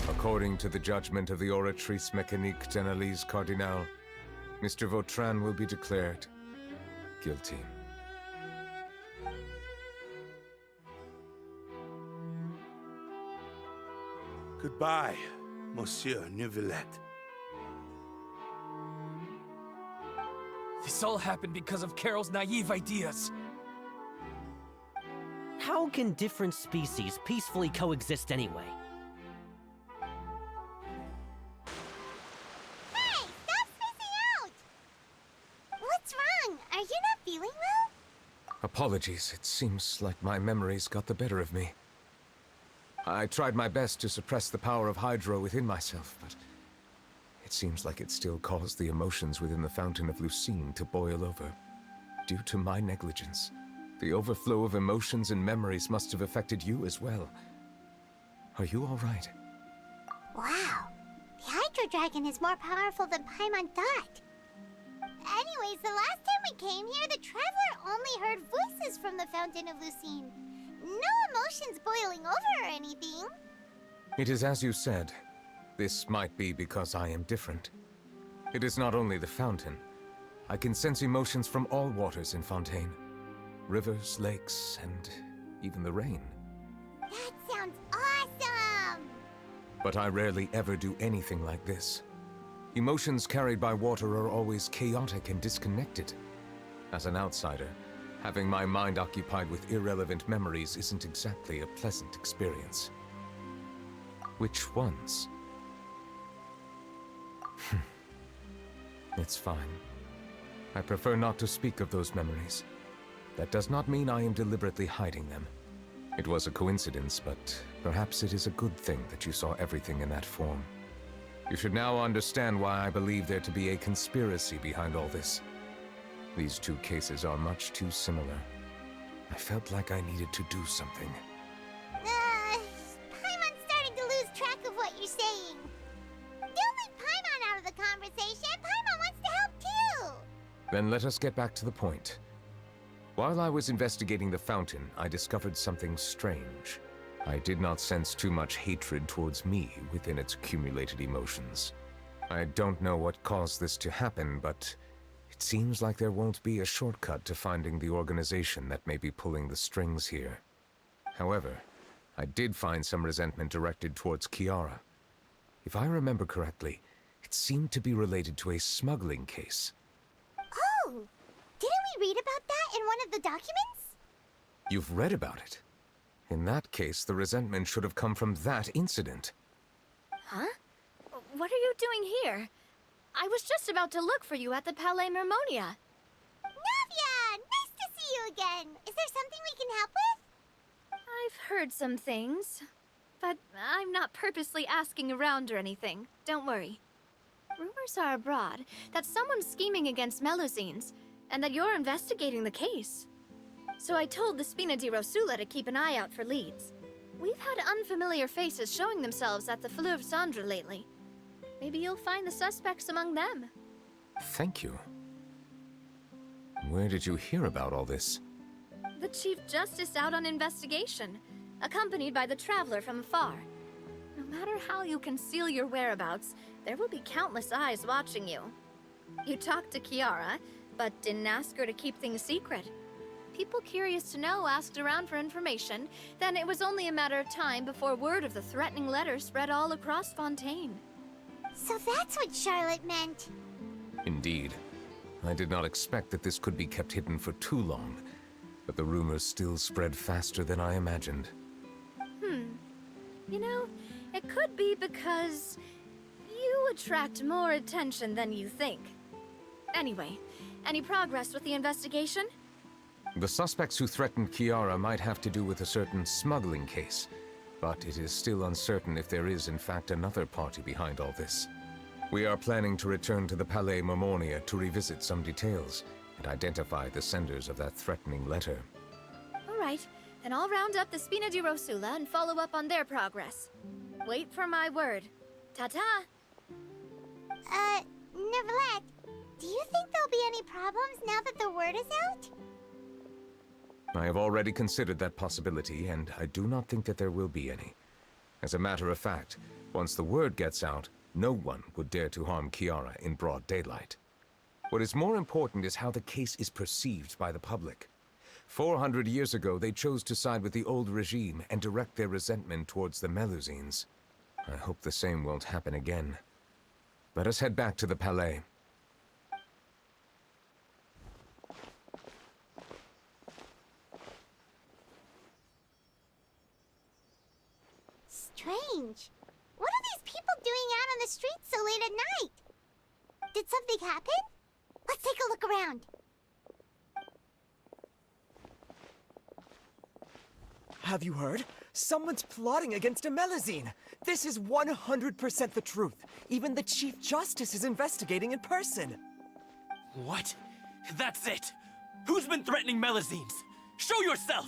According to the judgment of the Oratrice Mécanique d'Analyse Cardinale, Mr. Vautrin will be declared guilty. Goodbye, Monsieur Neuvillette. This all happened because of Carol's naive ideas. How can different species peacefully coexist anyway? Hey, stop spacing out! What's wrong? Are you not feeling well? Apologies, it seems like my memories got the better of me. I tried my best to suppress the power of Hydro within myself, but it seems like it still caused the emotions within the Fountain of Lucine to boil over. Due to my negligence, the overflow of emotions and memories must have affected you as well. Are you all right? Wow, the Hydro Dragon is more powerful than Paimon thought. Anyways, the last time we came here, the Traveler only heard voices from the Fountain of Lucine. No emotions boiling over or anything. It is as you said. This might be because I am different. It is not only the fountain. I can sense emotions from all waters in Fontaine. Rivers, lakes, and even the rain. That sounds awesome! But I rarely ever do anything like this. Emotions carried by water are always chaotic and disconnected. As an outsider, having my mind occupied with irrelevant memories isn't exactly a pleasant experience. Which ones? It's fine. I prefer not to speak of those memories. That does not mean I am deliberately hiding them. It was a coincidence, but perhaps it is a good thing that you saw everything in that form. You should now understand why I believe there to be a conspiracy behind all this. These two cases are much too similar. I felt like I needed to do something. Paimon's starting to lose track of what you're saying. Don't leave Paimon out of the conversation. Paimon wants to help too. Then let us get back to the point. While I was investigating the fountain, I discovered something strange. I did not sense too much hatred towards me within its accumulated emotions. I don't know what caused this to happen, but it seems like there won't be a shortcut to finding the organization that may be pulling the strings here. However, I did find some resentment directed towards Kiara. If I remember correctly, it seemed to be related to a smuggling case. Oh! Didn't we read about that in one of the documents? You've read about it? In that case, the resentment should have come from that incident. Huh? What are you doing here? I was just about to look for you at the Palais Mermonia. Navia! Nice to see you again! Is there something we can help with? I've heard some things, but I'm not purposely asking around or anything. Don't worry. Rumors are abroad that someone's scheming against Melusines, and that you're investigating the case. So I told the Spina di Rosula to keep an eye out for leads. We've had unfamiliar faces showing themselves at the Fleuve Cendre lately. Maybe you'll find the suspects among them. Thank you. Where did you hear about all this? The Chief Justice out on investigation, accompanied by the Traveler from afar. No matter how you conceal your whereabouts, there will be countless eyes watching you. You talked to Kiara, but didn't ask her to keep things secret. People curious to know asked around for information, then it was only a matter of time before word of the threatening letter spread all across Fontaine. So that's what Charlotte meant. Indeed. I did not expect that this could be kept hidden for too long, but the rumors still spread faster than I imagined. You know, it could be because you attract more attention than you think. Anyway, any progress with the investigation? The suspects who threatened Kiara might have to do with a certain smuggling case, but it is still uncertain if there is in fact another party behind all this. We are planning to return to the Palais Mermonia to revisit some details and identify the senders of that threatening letter. All right, then I'll round up the Spina di Rosula and follow up on their progress. Wait for my word. Ta-ta! Neuvillette, do you think there'll be any problems now that the word is out? I have already considered that possibility, and I do not think that there will be any. As a matter of fact, once the word gets out, no one would dare to harm Kiara in broad daylight. What is more important is how the case is perceived by the public. 400 years ago, they chose to side with the old regime and direct their resentment towards the Melusines. I hope the same won't happen again. Let us head back to the Palais. Strange. What are these people doing out on the streets so late at night? Did something happen? Let's take a look around. Have you heard? Someone's plotting against a Melusine. This is 100% the truth. Even the Chief Justice is investigating in person. What? That's it! Who's been threatening Melusines? Show yourself!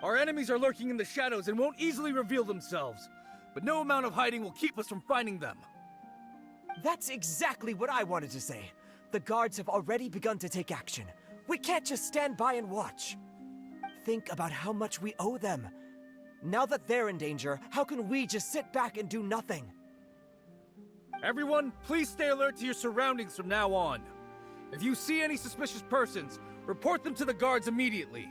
Our enemies are lurking in the shadows and won't easily reveal themselves. But no amount of hiding will keep us from finding them. That's exactly what I wanted to say. The guards have already begun to take action. We can't just stand by and watch. Think about how much we owe them. Now that they're in danger, how can we just sit back and do nothing? Everyone, please stay alert to your surroundings from now on. If you see any suspicious persons, report them to the guards immediately.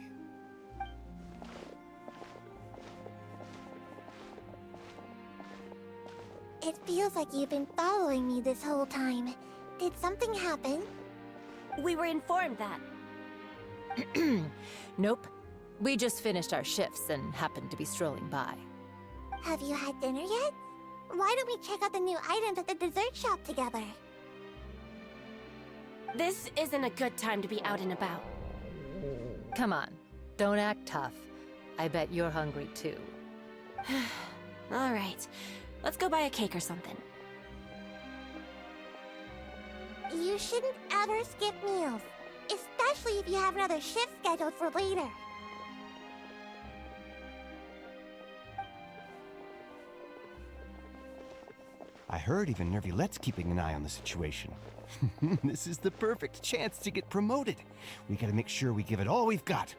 It feels like you've been following me this whole time. Did something happen? We were informed that. Nope. We just finished our shifts and happened to be strolling by. Have you had dinner yet? Why don't we check out the new items at the dessert shop together? This isn't a good time to be out and about. Come on, don't act tough. I bet you're hungry too. All right, let's go buy a cake or something. You shouldn't ever skip meals, especially if you have another shift scheduled for later. I heard even Neuvillette's keeping an eye on the situation. This is the perfect chance to get promoted. We gotta make sure we give it all we've got.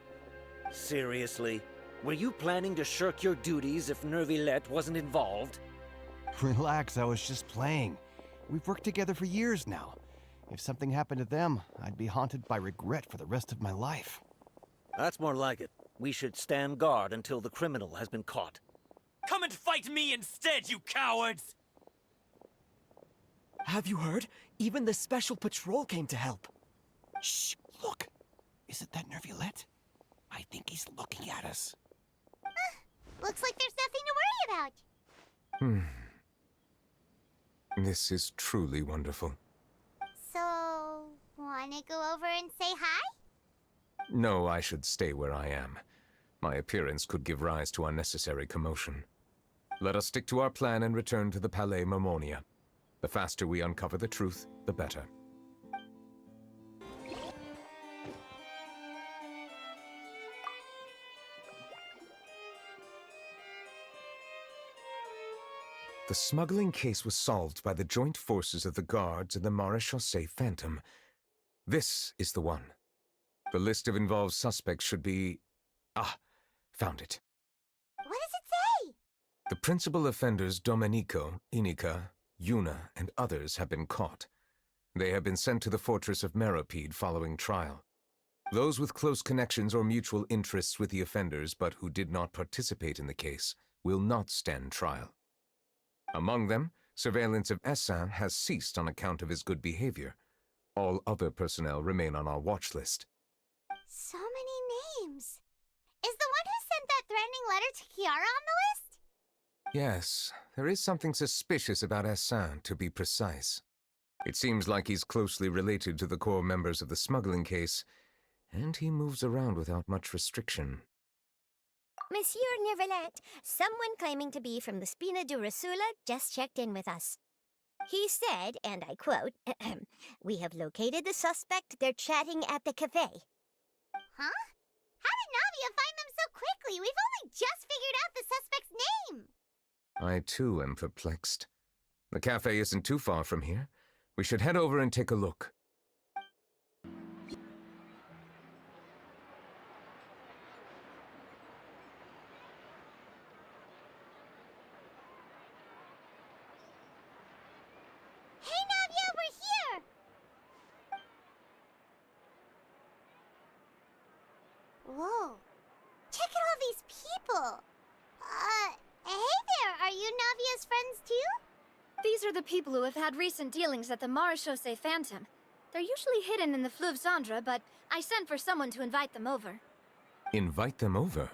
Seriously? Were you planning to shirk your duties if Neuvillette wasn't involved? Relax, I was just playing. We've worked together for years now. If something happened to them, I'd be haunted by regret for the rest of my life. That's more like it. We should stand guard until the criminal has been caught. Come and fight me instead, you cowards! Have you heard? Even the Special Patrol came to help. Shh, look. Isn't that Neuvillette? I think he's looking at us. Looks like there's nothing to worry about. This is truly wonderful. So, wanna go over and say hi? No, I should stay where I am. My appearance could give rise to unnecessary commotion. Let us stick to our plan and return to the Palais Mermonia. The faster we uncover the truth, the better. The smuggling case was solved by the joint forces of the guards and the Maréchaussée Phantom. This is the one. The list of involved suspects should be... Ah, found it. What does it say? The principal offenders Domenico, Inica, Yuna, and others have been caught. They have been sent to the fortress of Meropide following trial. Those with close connections or mutual interests with the offenders but who did not participate in the case will not stand trial. Among them, surveillance of Essin has ceased on account of his good behavior. All other personnel remain on our watch list. So many names. Is the one who sent that threatening letter to Kiara on the list? Yes, there is something suspicious about Essin, to be precise. It seems like he's closely related to the core members of the smuggling case, and he moves around without much restriction. Monsieur Neuvillette, someone claiming to be from the Spina Durasula just checked in with us. He said, and I quote, "We have located the suspect. They're chatting at the cafe." Huh? How did Navia find them so quickly? We've only just figured out the suspect's name. I too am perplexed. The cafe isn't too far from here. We should head over and take a look. Hey, Navia, we're here! Whoa. Check out all these people. Hey there, are you Navia's friends too? These are the people who have had recent dealings at the Maréchaussée Phantom. They're usually hidden in the Fleuve Zandra, but I sent for someone to invite them over. Invite them over?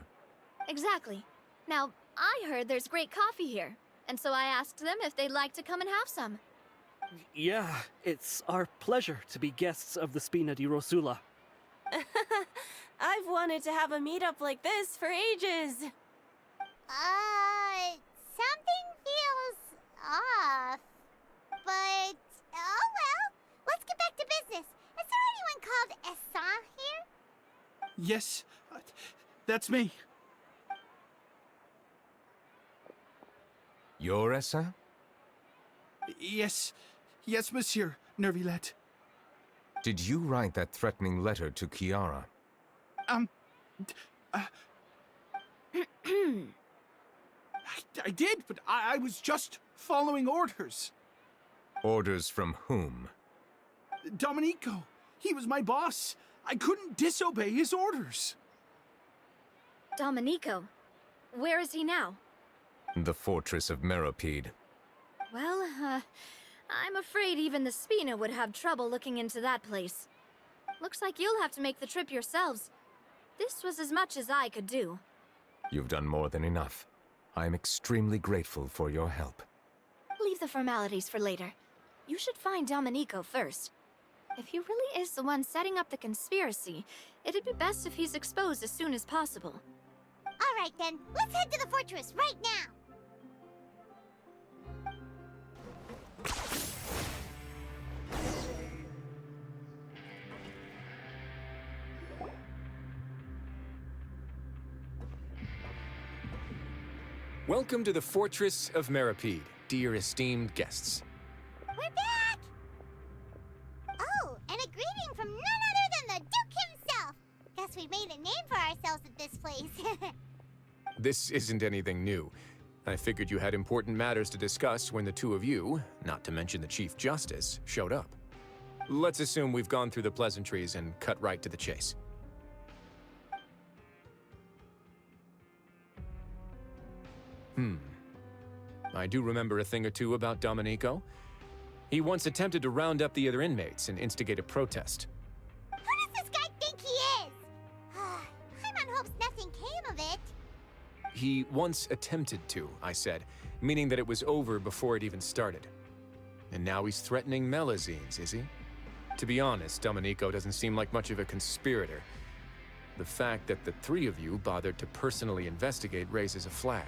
Exactly. Now, I heard there's great coffee here, and so I asked them if they'd like to come and have some. Yeah, it's our pleasure to be guests of the Spina di Rosula. I've wanted to have a meetup like this for ages. Something feels off. But, oh well. Let's get back to business. Is there anyone called Essin here? Yes, that's me. You're Essin? Yes, monsieur Neuvillette. Did you write that threatening letter to Kiara? I did, but I was just following orders. Orders from whom? Domenico. He was my boss. I couldn't disobey his orders. Domenico? Where is he now? The fortress of Meropide. Well, I'm afraid even the Spina would have trouble looking into that place. Looks like you'll have to make the trip yourselves. This was as much as I could do. You've done more than enough. I am extremely grateful for your help. Leave the formalities for later. You should find Domenico first. If he really is the one setting up the conspiracy, it'd be best if he's exposed as soon as possible. All right then, let's head to the fortress right now. Welcome to the Fortress of Meropide, dear esteemed guests. We're back! Oh, and a greeting from none other than the Duke himself! Guess we made a name for ourselves at this place. This isn't anything new. I figured you had important matters to discuss when the two of you, not to mention the Chief Justice, showed up. Let's assume we've gone through the pleasantries and cut right to the chase. I do remember a thing or two about Domenico. He once attempted to round up the other inmates and instigate a protest. Who does this guy think he is? Paimon hopes nothing came of it. He once attempted to, I said, meaning that it was over before it even started. And now he's threatening Melazines, is he? To be honest, Domenico doesn't seem like much of a conspirator. The fact that the three of you bothered to personally investigate raises a flag.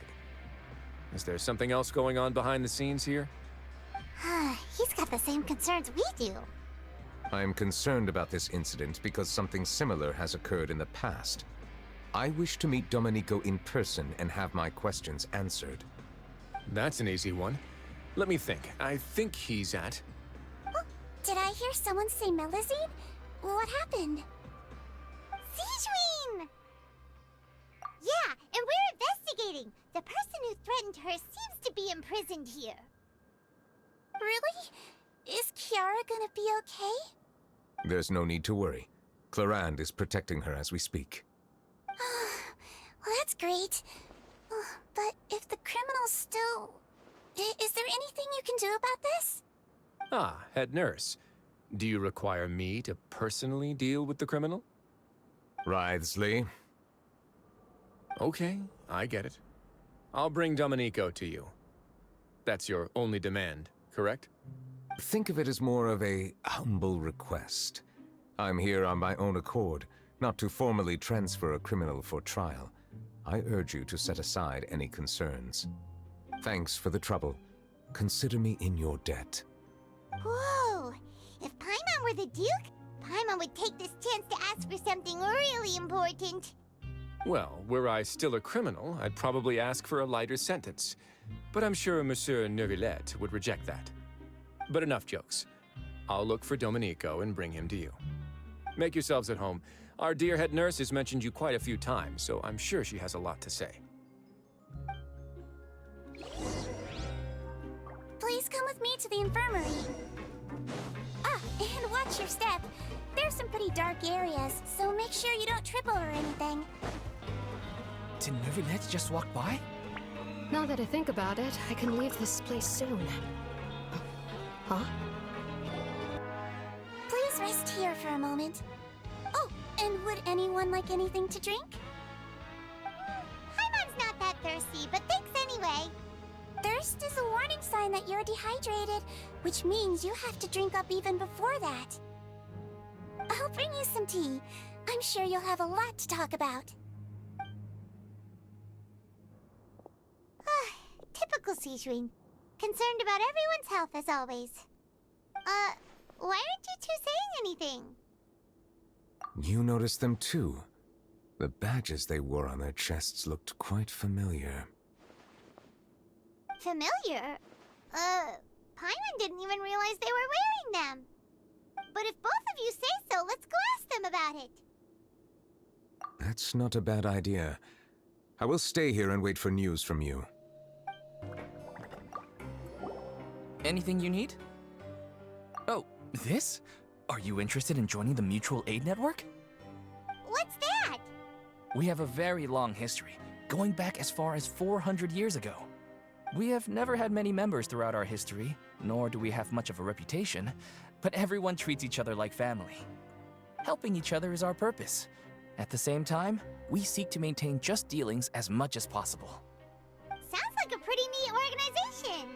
Is there something else going on behind the scenes here? He's got the same concerns we do. I am concerned about this incident because something similar has occurred in the past. I wish to meet Domenico in person and have my questions answered. That's an easy one. Let me think. I think he's at... Oh, did I hear someone say Melazine? What happened? Sigewinne! Yeah, and we're investigating. The person who threatened her seems to be imprisoned here. Really? Is Kiara gonna be okay? There's no need to worry. Clarande is protecting her as we speak. Well, that's great. But if the criminal's still... Is there anything you can do about this? Ah, head nurse. Do you require me to personally deal with the criminal? Writhsley. Okay, I get it. I'll bring Domenico to you. That's your only demand, correct? Think of it as more of a humble request. I'm here on my own accord, not to formally transfer a criminal for trial. I urge you to set aside any concerns. Thanks for the trouble. Consider me in your debt. Whoa! If Paimon were the Duke, Paimon would take this chance to ask for something really important. Well, were I still a criminal, I'd probably ask for a lighter sentence. But I'm sure Monsieur Neuvillette would reject that. But enough jokes. I'll look for Domenico and bring him to you. Make yourselves at home. Our dear head nurse has mentioned you quite a few times, so I'm sure she has a lot to say. Please come with me to the infirmary. Ah, and watch your step. There's some pretty dark areas, so make sure you don't trip over anything. Did Neuvillette just walk by? Now that I think about it, I can leave this place soon. Huh? Please rest here for a moment. Oh, and would anyone like anything to drink? Paimon's not that thirsty, but thanks anyway. Thirst is a warning sign that you're dehydrated, which means you have to drink up even before that. I'll bring you some tea. I'm sure you'll have a lot to talk about. Typical Sijun. Concerned about everyone's health as always. Why aren't you two saying anything? You noticed them too. The badges they wore on their chests looked quite familiar. Familiar? Paimon didn't even realize they were wearing them. But if both of you say so, let's go ask them about it. That's not a bad idea. I will stay here and wait for news from you. Anything you need? Oh, this? Are you interested in joining the Mutual Aid Network? What's that? We have a very long history, going back as far as 400 years ago. We have never had many members throughout our history, nor do we have much of a reputation, but everyone treats each other like family. Helping each other is our purpose. At the same time, we seek to maintain just dealings as much as possible. Sounds like a pretty neat organization.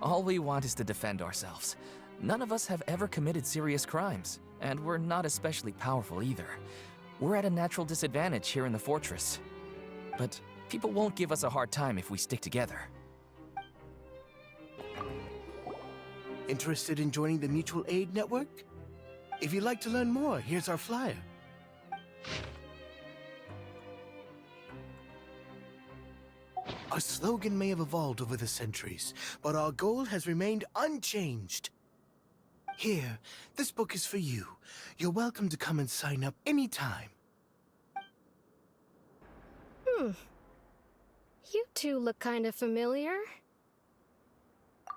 All we want is to defend ourselves. None of us have ever committed serious crimes, and we're not especially powerful either. We're at a natural disadvantage here in the fortress. But people won't give us a hard time if we stick together. Interested in joining the Mutual Aid Network? If you'd like to learn more, here's our flyer. Our slogan may have evolved over the centuries, but our goal has remained unchanged. Here, this book is for you. You're welcome to come and sign up anytime. You two look kind of familiar.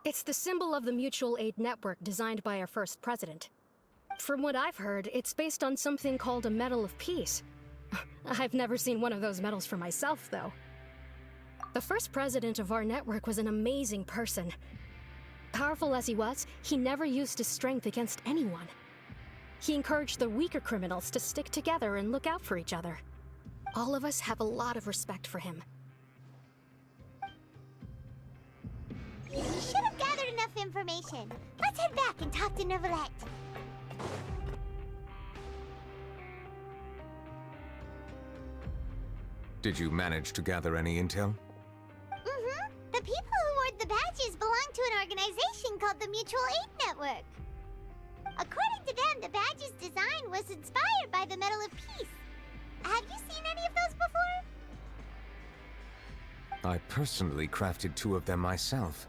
It's the symbol of the Mutual Aid Network designed by our first president. From what I've heard, it's based on something called a Medal of Peace. I've never seen one of those medals for myself, though. The first president of our network was an amazing person. Powerful as he was, he never used his strength against anyone. He encouraged the weaker criminals to stick together and look out for each other. All of us have a lot of respect for him. We should have gathered enough information. Let's head back and talk to Neuvillette. Did you manage to gather any intel? The people who wore the badges belong to an organization called the Mutual Aid Network. According to them, the badge's design was inspired by the Medal of Peace. Have you seen any of those before? I personally crafted 2 of them myself.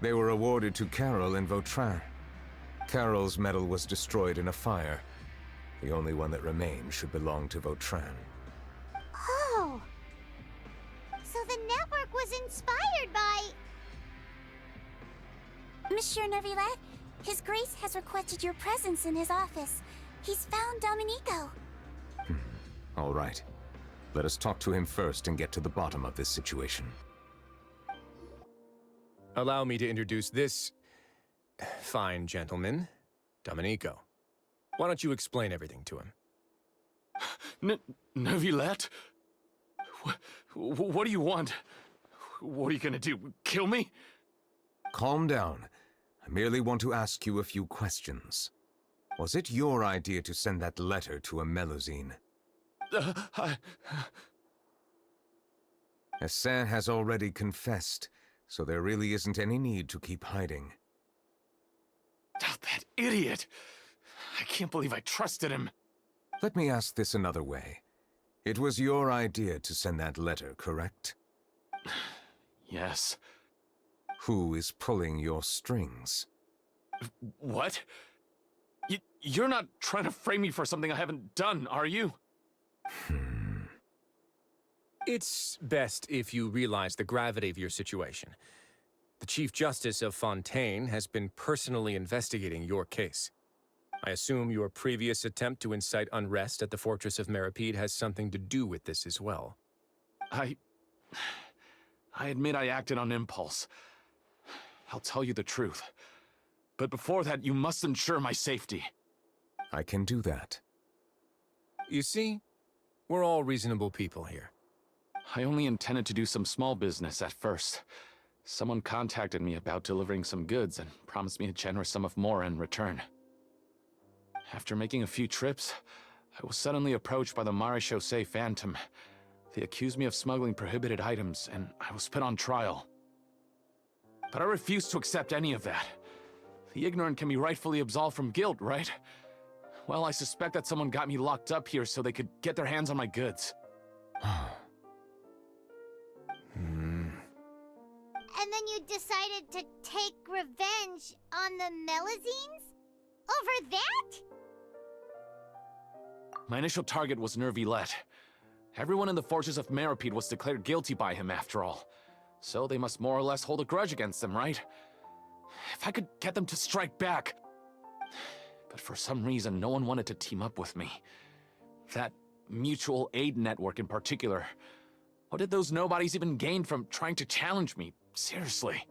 They were awarded to Carol and Vautrin. Carol's medal was destroyed in a fire. The only one that remained should belong to Vautrin. Oh! So the network was inspired by... Monsieur Neuvillette, His Grace has requested your presence in his office. He's found Domenico. All right. Let us talk to him first and get to the bottom of this situation. Allow me to introduce this fine gentleman, Domenico. Why don't you explain everything to him? Neuvillette? What do you want? What are you gonna do? Kill me? Calm down. I merely want to ask you a few questions. Was it your idea to send that letter to a Melusine? Hassan has already confessed, so there really isn't any need to keep hiding. Oh, that idiot! I can't believe I trusted him. Let me ask this another way. It was your idea to send that letter, correct? Yes. Who is pulling your strings? What? You're not trying to frame me for something I haven't done, are you? It's best if you realize the gravity of your situation. The Chief Justice of Fontaine has been personally investigating your case. I assume your previous attempt to incite unrest at the Fortress of Meripede has something to do with this as well. I admit I acted on impulse. I'll tell you the truth. But before that, you must ensure my safety. I can do that. You see, we're all reasonable people here. I only intended to do some small business at first. Someone contacted me about delivering some goods and promised me a generous sum of more in return. After making a few trips, I was suddenly approached by the Marechaussee Phantom. They accused me of smuggling prohibited items, and I was put on trial. But I refused to accept any of that. The ignorant can be rightfully absolved from guilt, right? Well, I suspect that someone got me locked up here so they could get their hands on my goods. And then you decided to take revenge on the Melusines? Over that? My initial target was Neuvillette. Everyone in the Fortress of Meripede was declared guilty by him after all. So they must more or less hold a grudge against him, right? If I could get them to strike back. But for some reason, no one wanted to team up with me. That mutual aid network in particular. What did those nobodies even gain from trying to challenge me? Seriously.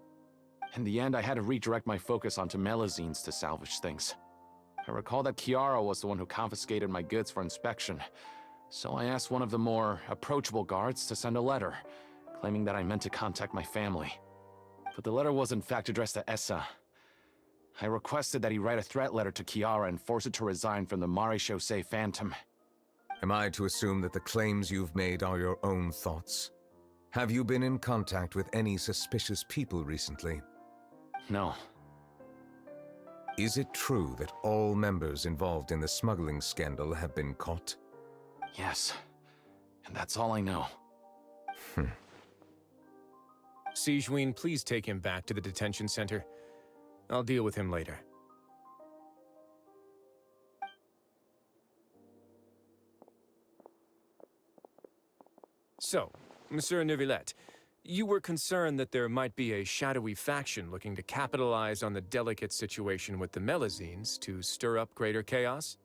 In the end, I had to redirect my focus onto Melusines to salvage things. I recall that Chiara was the one who confiscated my goods for inspection, so I asked one of the more approachable guards to send a letter, claiming that I meant to contact my family. But the letter was in fact addressed to Essa. I requested that he write a threat letter to Chiara and force her to resign from the Marechaussee Phantom. Am I to assume that the claims you've made are your own thoughts? Have you been in contact with any suspicious people recently? No. Is it true that all members involved in the smuggling scandal have been caught? Yes. And that's all I know. Sigewinne, please take him back to the detention center. I'll deal with him later. So, Monsieur Neuvillette, you were concerned that there might be a shadowy faction looking to capitalize on the delicate situation with the Melusines to stir up greater chaos?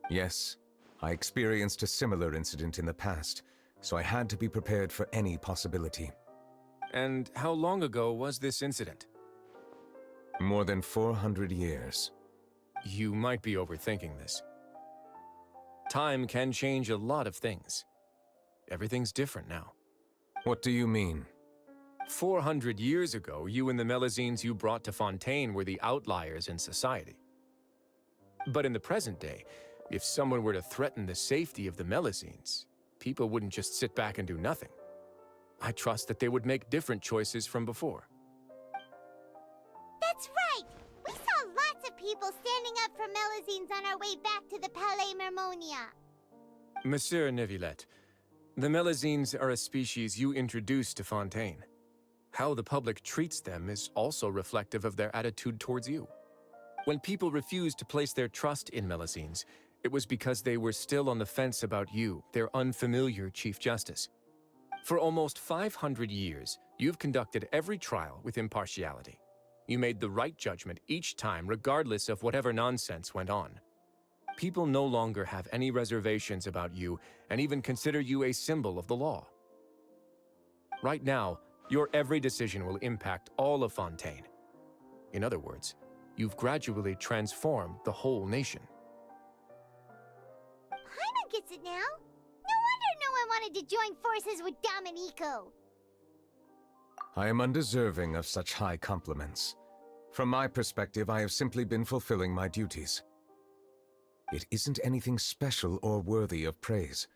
Yes. I experienced a similar incident in the past, so I had to be prepared for any possibility. And how long ago was this incident? More than 400 years. You might be overthinking this. Time can change a lot of things. Everything's different now. What do you mean? 400 years ago, you and the Melusines you brought to Fontaine were the outliers in society. But in the present day, if someone were to threaten the safety of the Melusines, people wouldn't just sit back and do nothing. I trust that they would make different choices from before. That's right! We saw lots of people standing up for Melusines on our way back to the Palais Mermonia. Monsieur Neuvillette, the Melusines are a species you introduced to Fontaine. How the public treats them is also reflective of their attitude towards you. When people refused to place their trust in Melusines, it was because they were still on the fence about you, their unfamiliar Chief Justice. For almost 500 years, you've conducted every trial with impartiality. You made the right judgment each time, regardless of whatever nonsense went on. People no longer have any reservations about you and even consider you a symbol of the law. Right now, your every decision will impact all of Fontaine. In other words, you've gradually transformed the whole nation. Paimon gets it now. No wonder no one wanted to join forces with Domenico. I am undeserving of such high compliments. From my perspective, I have simply been fulfilling my duties. It isn't anything special or worthy of praise.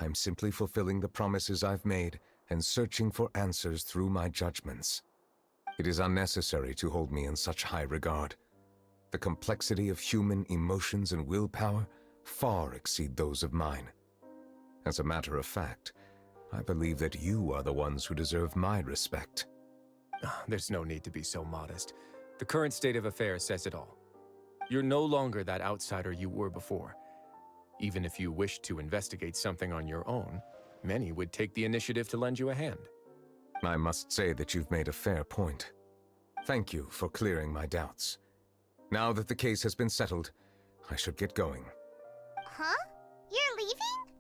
I'm simply fulfilling the promises I've made and searching for answers through my judgments. It is unnecessary to hold me in such high regard. The complexity of human emotions and willpower far exceed those of mine. As a matter of fact, I believe that you are the ones who deserve my respect. There's no need to be so modest. The current state of affairs says it all. You're no longer that outsider you were before. Even if you wished to investigate something on your own, many would take the initiative to lend you a hand. I must say that you've made a fair point. Thank you for clearing my doubts. Now that the case has been settled, I should get going. Huh? You're leaving?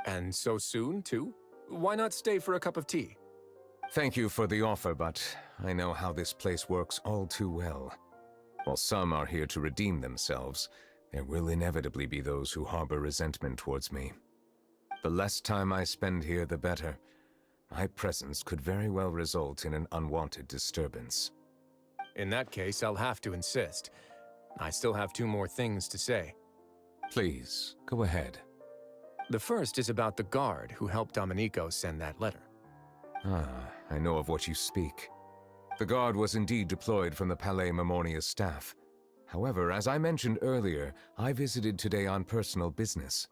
And so soon, too? Why not stay for a cup of tea? Thank you for the offer, but I know how this place works all too well. While some are here to redeem themselves, there will inevitably be those who harbor resentment towards me. The less time I spend here, the better. My presence could very well result in an unwanted disturbance. In that case, I'll have to insist. I still have 2 more things to say. Please, go ahead. The first is about the guard who helped Domenico send that letter. I know of what you speak. The guard was indeed deployed from the Palais Memoria's staff. However, as I mentioned earlier, I visited today on personal business.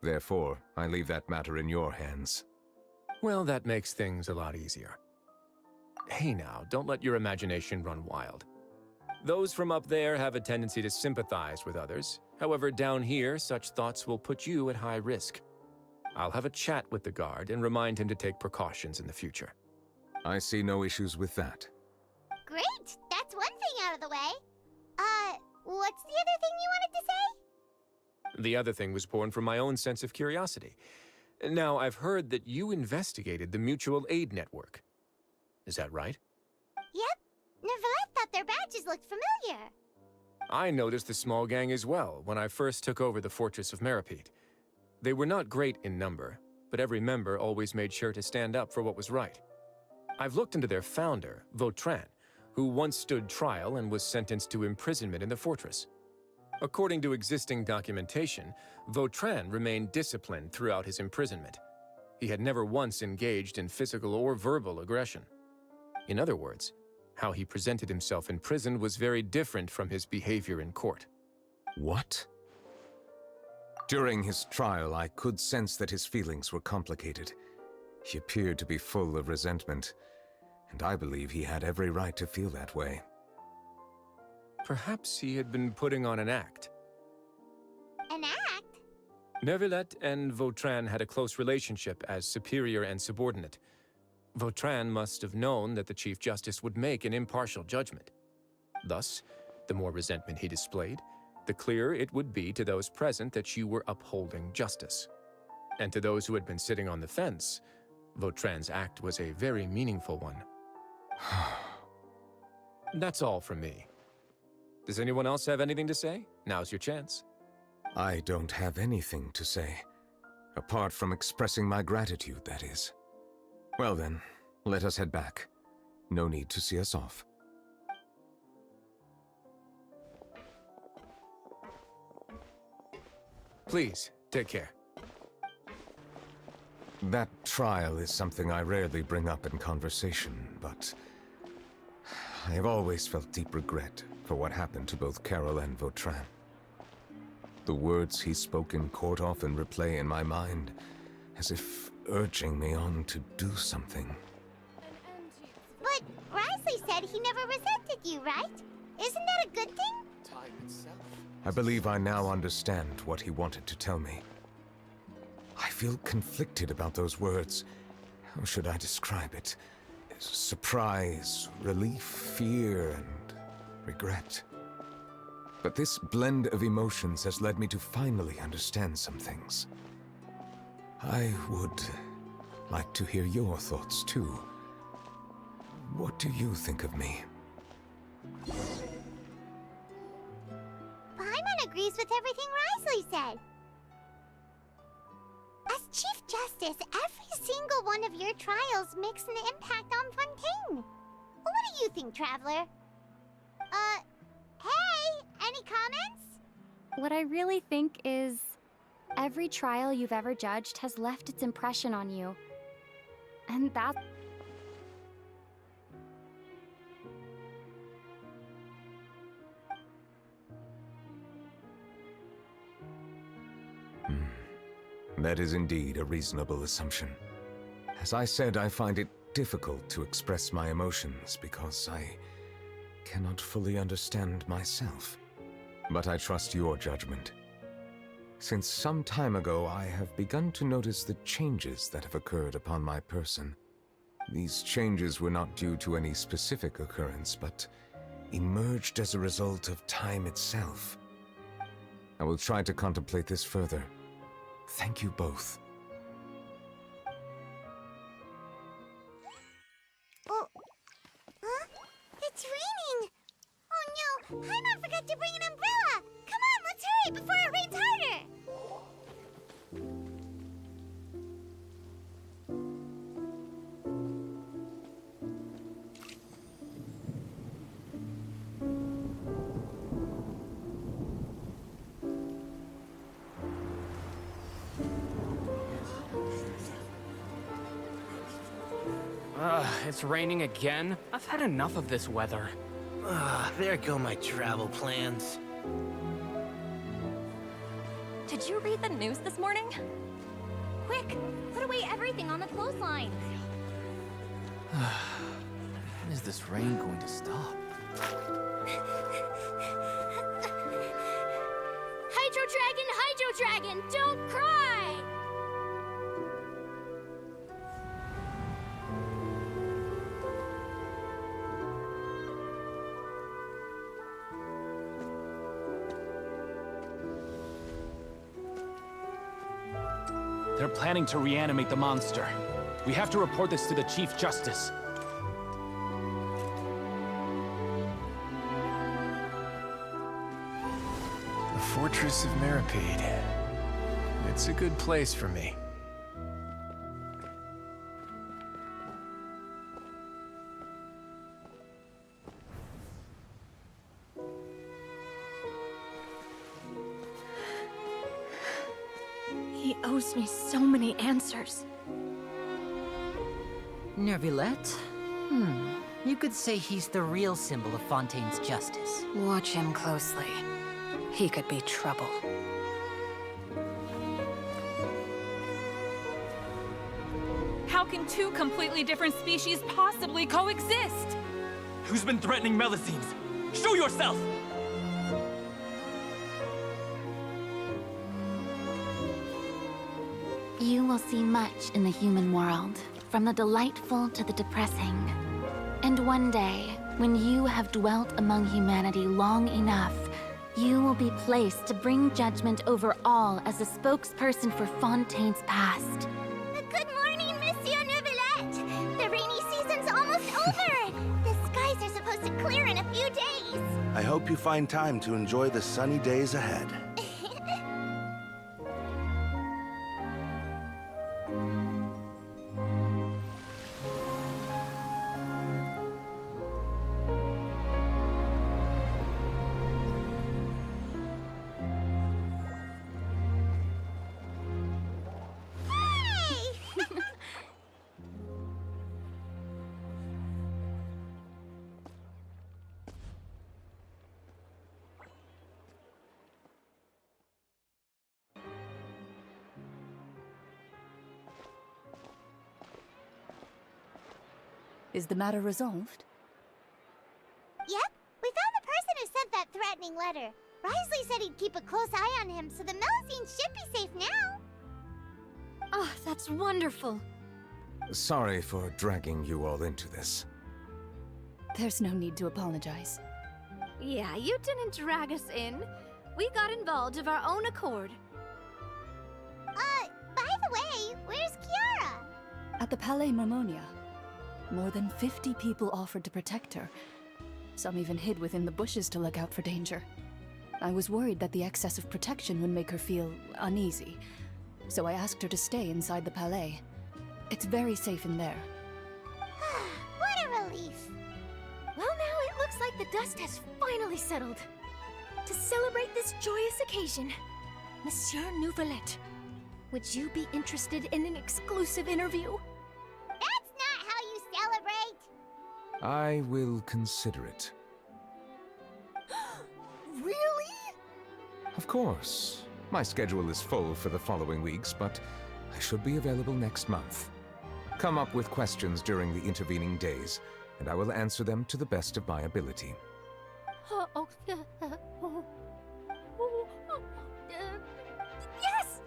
Therefore, I leave that matter in your hands. Well, that makes things a lot easier. Hey now, don't let your imagination run wild. Those from up there have a tendency to sympathize with others. However, down here, such thoughts will put you at high risk. I'll have a chat with the guard and remind him to take precautions in the future. I see no issues with that. Great! That's one thing out of the way. What's the other thing you wanted to say? The other thing was born from my own sense of curiosity. Now, I've heard that you investigated the mutual aid network. Is that right? Yep. Neuvillette thought their badges looked familiar. I noticed the small gang as well when I first took over the fortress of Meripede. They were not great in number, but every member always made sure to stand up for what was right. I've looked into their founder, Vautrin, who once stood trial and was sentenced to imprisonment in the fortress. According to existing documentation, Vautrin remained disciplined throughout his imprisonment. He had never once engaged in physical or verbal aggression. In other words, how he presented himself in prison was very different from his behavior in court. What? During his trial, I could sense that his feelings were complicated. He appeared to be full of resentment, and I believe he had every right to feel that way. Perhaps he had been putting on an act. An act? Neuvillette and Vautrin had a close relationship as superior and subordinate. Vautrin must have known that the Chief Justice would make an impartial judgment. Thus, the more resentment he displayed, the clearer it would be to those present that you were upholding justice. And to those who had been sitting on the fence, Vautrin's act was a very meaningful one. That's all from me. Does anyone else have anything to say? Now's your chance. I don't have anything to say. Apart from expressing my gratitude, that is. Well then, let us head back. No need to see us off. Please, take care. That trial is something I rarely bring up in conversation, but I have always felt deep regret for what happened to both Carol and Vautrin. The words he spoke in court often replay in my mind, as if urging me on to do something. But Risley said he never resented you, right? Isn't that a good thing? Time itself. I believe I now understand what he wanted to tell me. I feel conflicted about those words. How should I describe it? surprise, relief, fear, and regret. But this blend of emotions has led me to finally understand some things. I would like to hear your thoughts, too. What do you think of me? Paimon agrees with everything Risley said. As Chief Justice, every single one of your trials makes an impact on Fontaine. What do you think, Traveler? Hey, any comments? What I really think is, every trial you've ever judged has left its impression on you. And that's... That is indeed a reasonable assumption. As I said, I find it difficult to express my emotions because I cannot fully understand myself. But I trust your judgment. Since some time ago, I have begun to notice the changes that have occurred upon my person. These changes were not due to any specific occurrence, but emerged as a result of time itself. I will try to contemplate this further. Thank you both. Oh, huh? It's raining! Oh no, Paimon forgot to bring an umbrella! Come on, let's hurry before it rains harder! It's raining again? I've had enough of this weather. There go my travel plans. Did you read the news this morning? Quick, put away everything on the clothesline. When is this rain going to stop? Hydro Dragon, don't cry! They're planning to reanimate the monster. We have to report this to the Chief Justice. The Fortress of Meripede. It's a good place for me. He owes me so many answers. Neuvillette? You could say he's the real symbol of Fontaine's justice. Watch him closely. He could be trouble. How can two completely different species possibly coexist? Who's been threatening Melusines? Show yourself! You will see much in the human world, from the delightful to the depressing. And one day, when you have dwelt among humanity long enough, you will be placed to bring judgment over all as a spokesperson for Fontaine's past. Good morning, Monsieur Neuvillette! The rainy season's almost over! The skies are supposed to clear in a few days! I hope you find time to enjoy the sunny days ahead. Is the matter resolved? Yep, we found the person who sent that threatening letter. Risley said he'd keep a close eye on him, so the Melusines should be safe now. Oh, that's wonderful. Sorry for dragging you all into this. There's no need to apologize. Yeah, you didn't drag us in. We got involved of our own accord. By the way, where's Kiara? At the Palais Marmonia, more than 50 people offered to protect her. Some even hid within the bushes to look out for danger. I was worried that the excess of protection would make her feel uneasy, so I asked her to stay inside the Palais. It's very safe in there. What a relief. Well, now it looks like the dust has finally settled. To celebrate this joyous occasion, Monsieur Neuvillette, would you be interested in an exclusive interview? That's not how you celebrate. I will consider it. Really? Of course. My schedule is full for the following weeks, but I should be available next month. Come up with questions during the intervening days, and I will answer them to the best of my ability. Yes!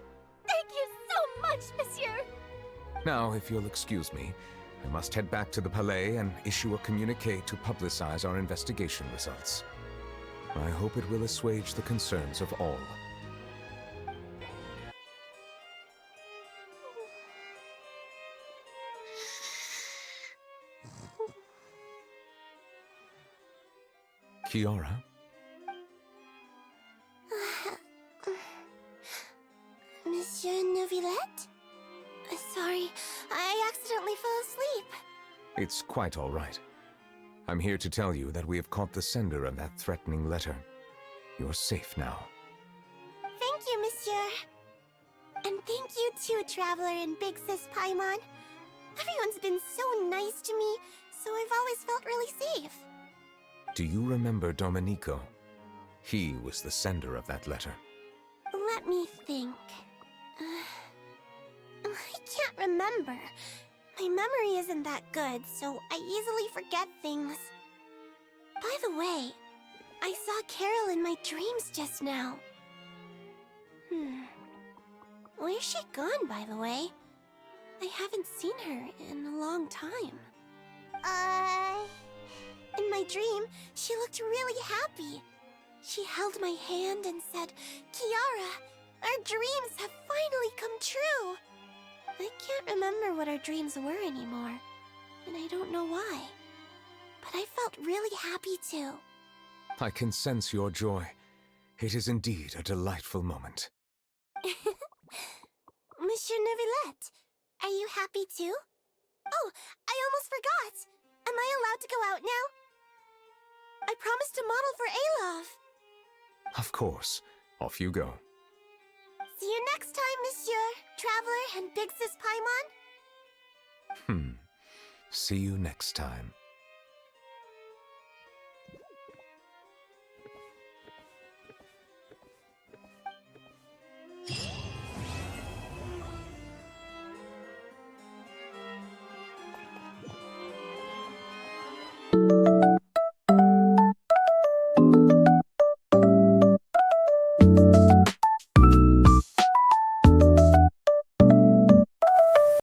Thank you so much, Monsieur! Now, if you'll excuse me, I must head back to the Palais and issue a communique to publicize our investigation results. I hope it will assuage the concerns of all. Kiara? Monsieur Neuvillette? Sorry, I accidentally fell asleep. It's quite all right. I'm here to tell you that we have caught the sender of that threatening letter. You're safe now. Thank you, Monsieur. And thank you too, Traveler and Big Sis Paimon. Everyone's been so nice to me, so I've always felt really safe. Do you remember Domenico? He was the sender of that letter. Let me think. I can't remember. My memory isn't that good, so I easily forget things. By the way, I saw Carol in my dreams just now. Where's she gone, by the way? I haven't seen her in a long time. In my dream, she looked really happy. She held my hand and said, "Kiara, our dreams have finally come true." I can't remember what our dreams were anymore, and I don't know why. But I felt really happy too. I can sense your joy. It is indeed a delightful moment. Monsieur Neuvillette, are you happy too? Oh, I almost forgot! Am I allowed to go out now? I promised to model for Alov. Of course. Off you go. See you next time, Monsieur, Traveler, and Big Sis Paimon. See you next time.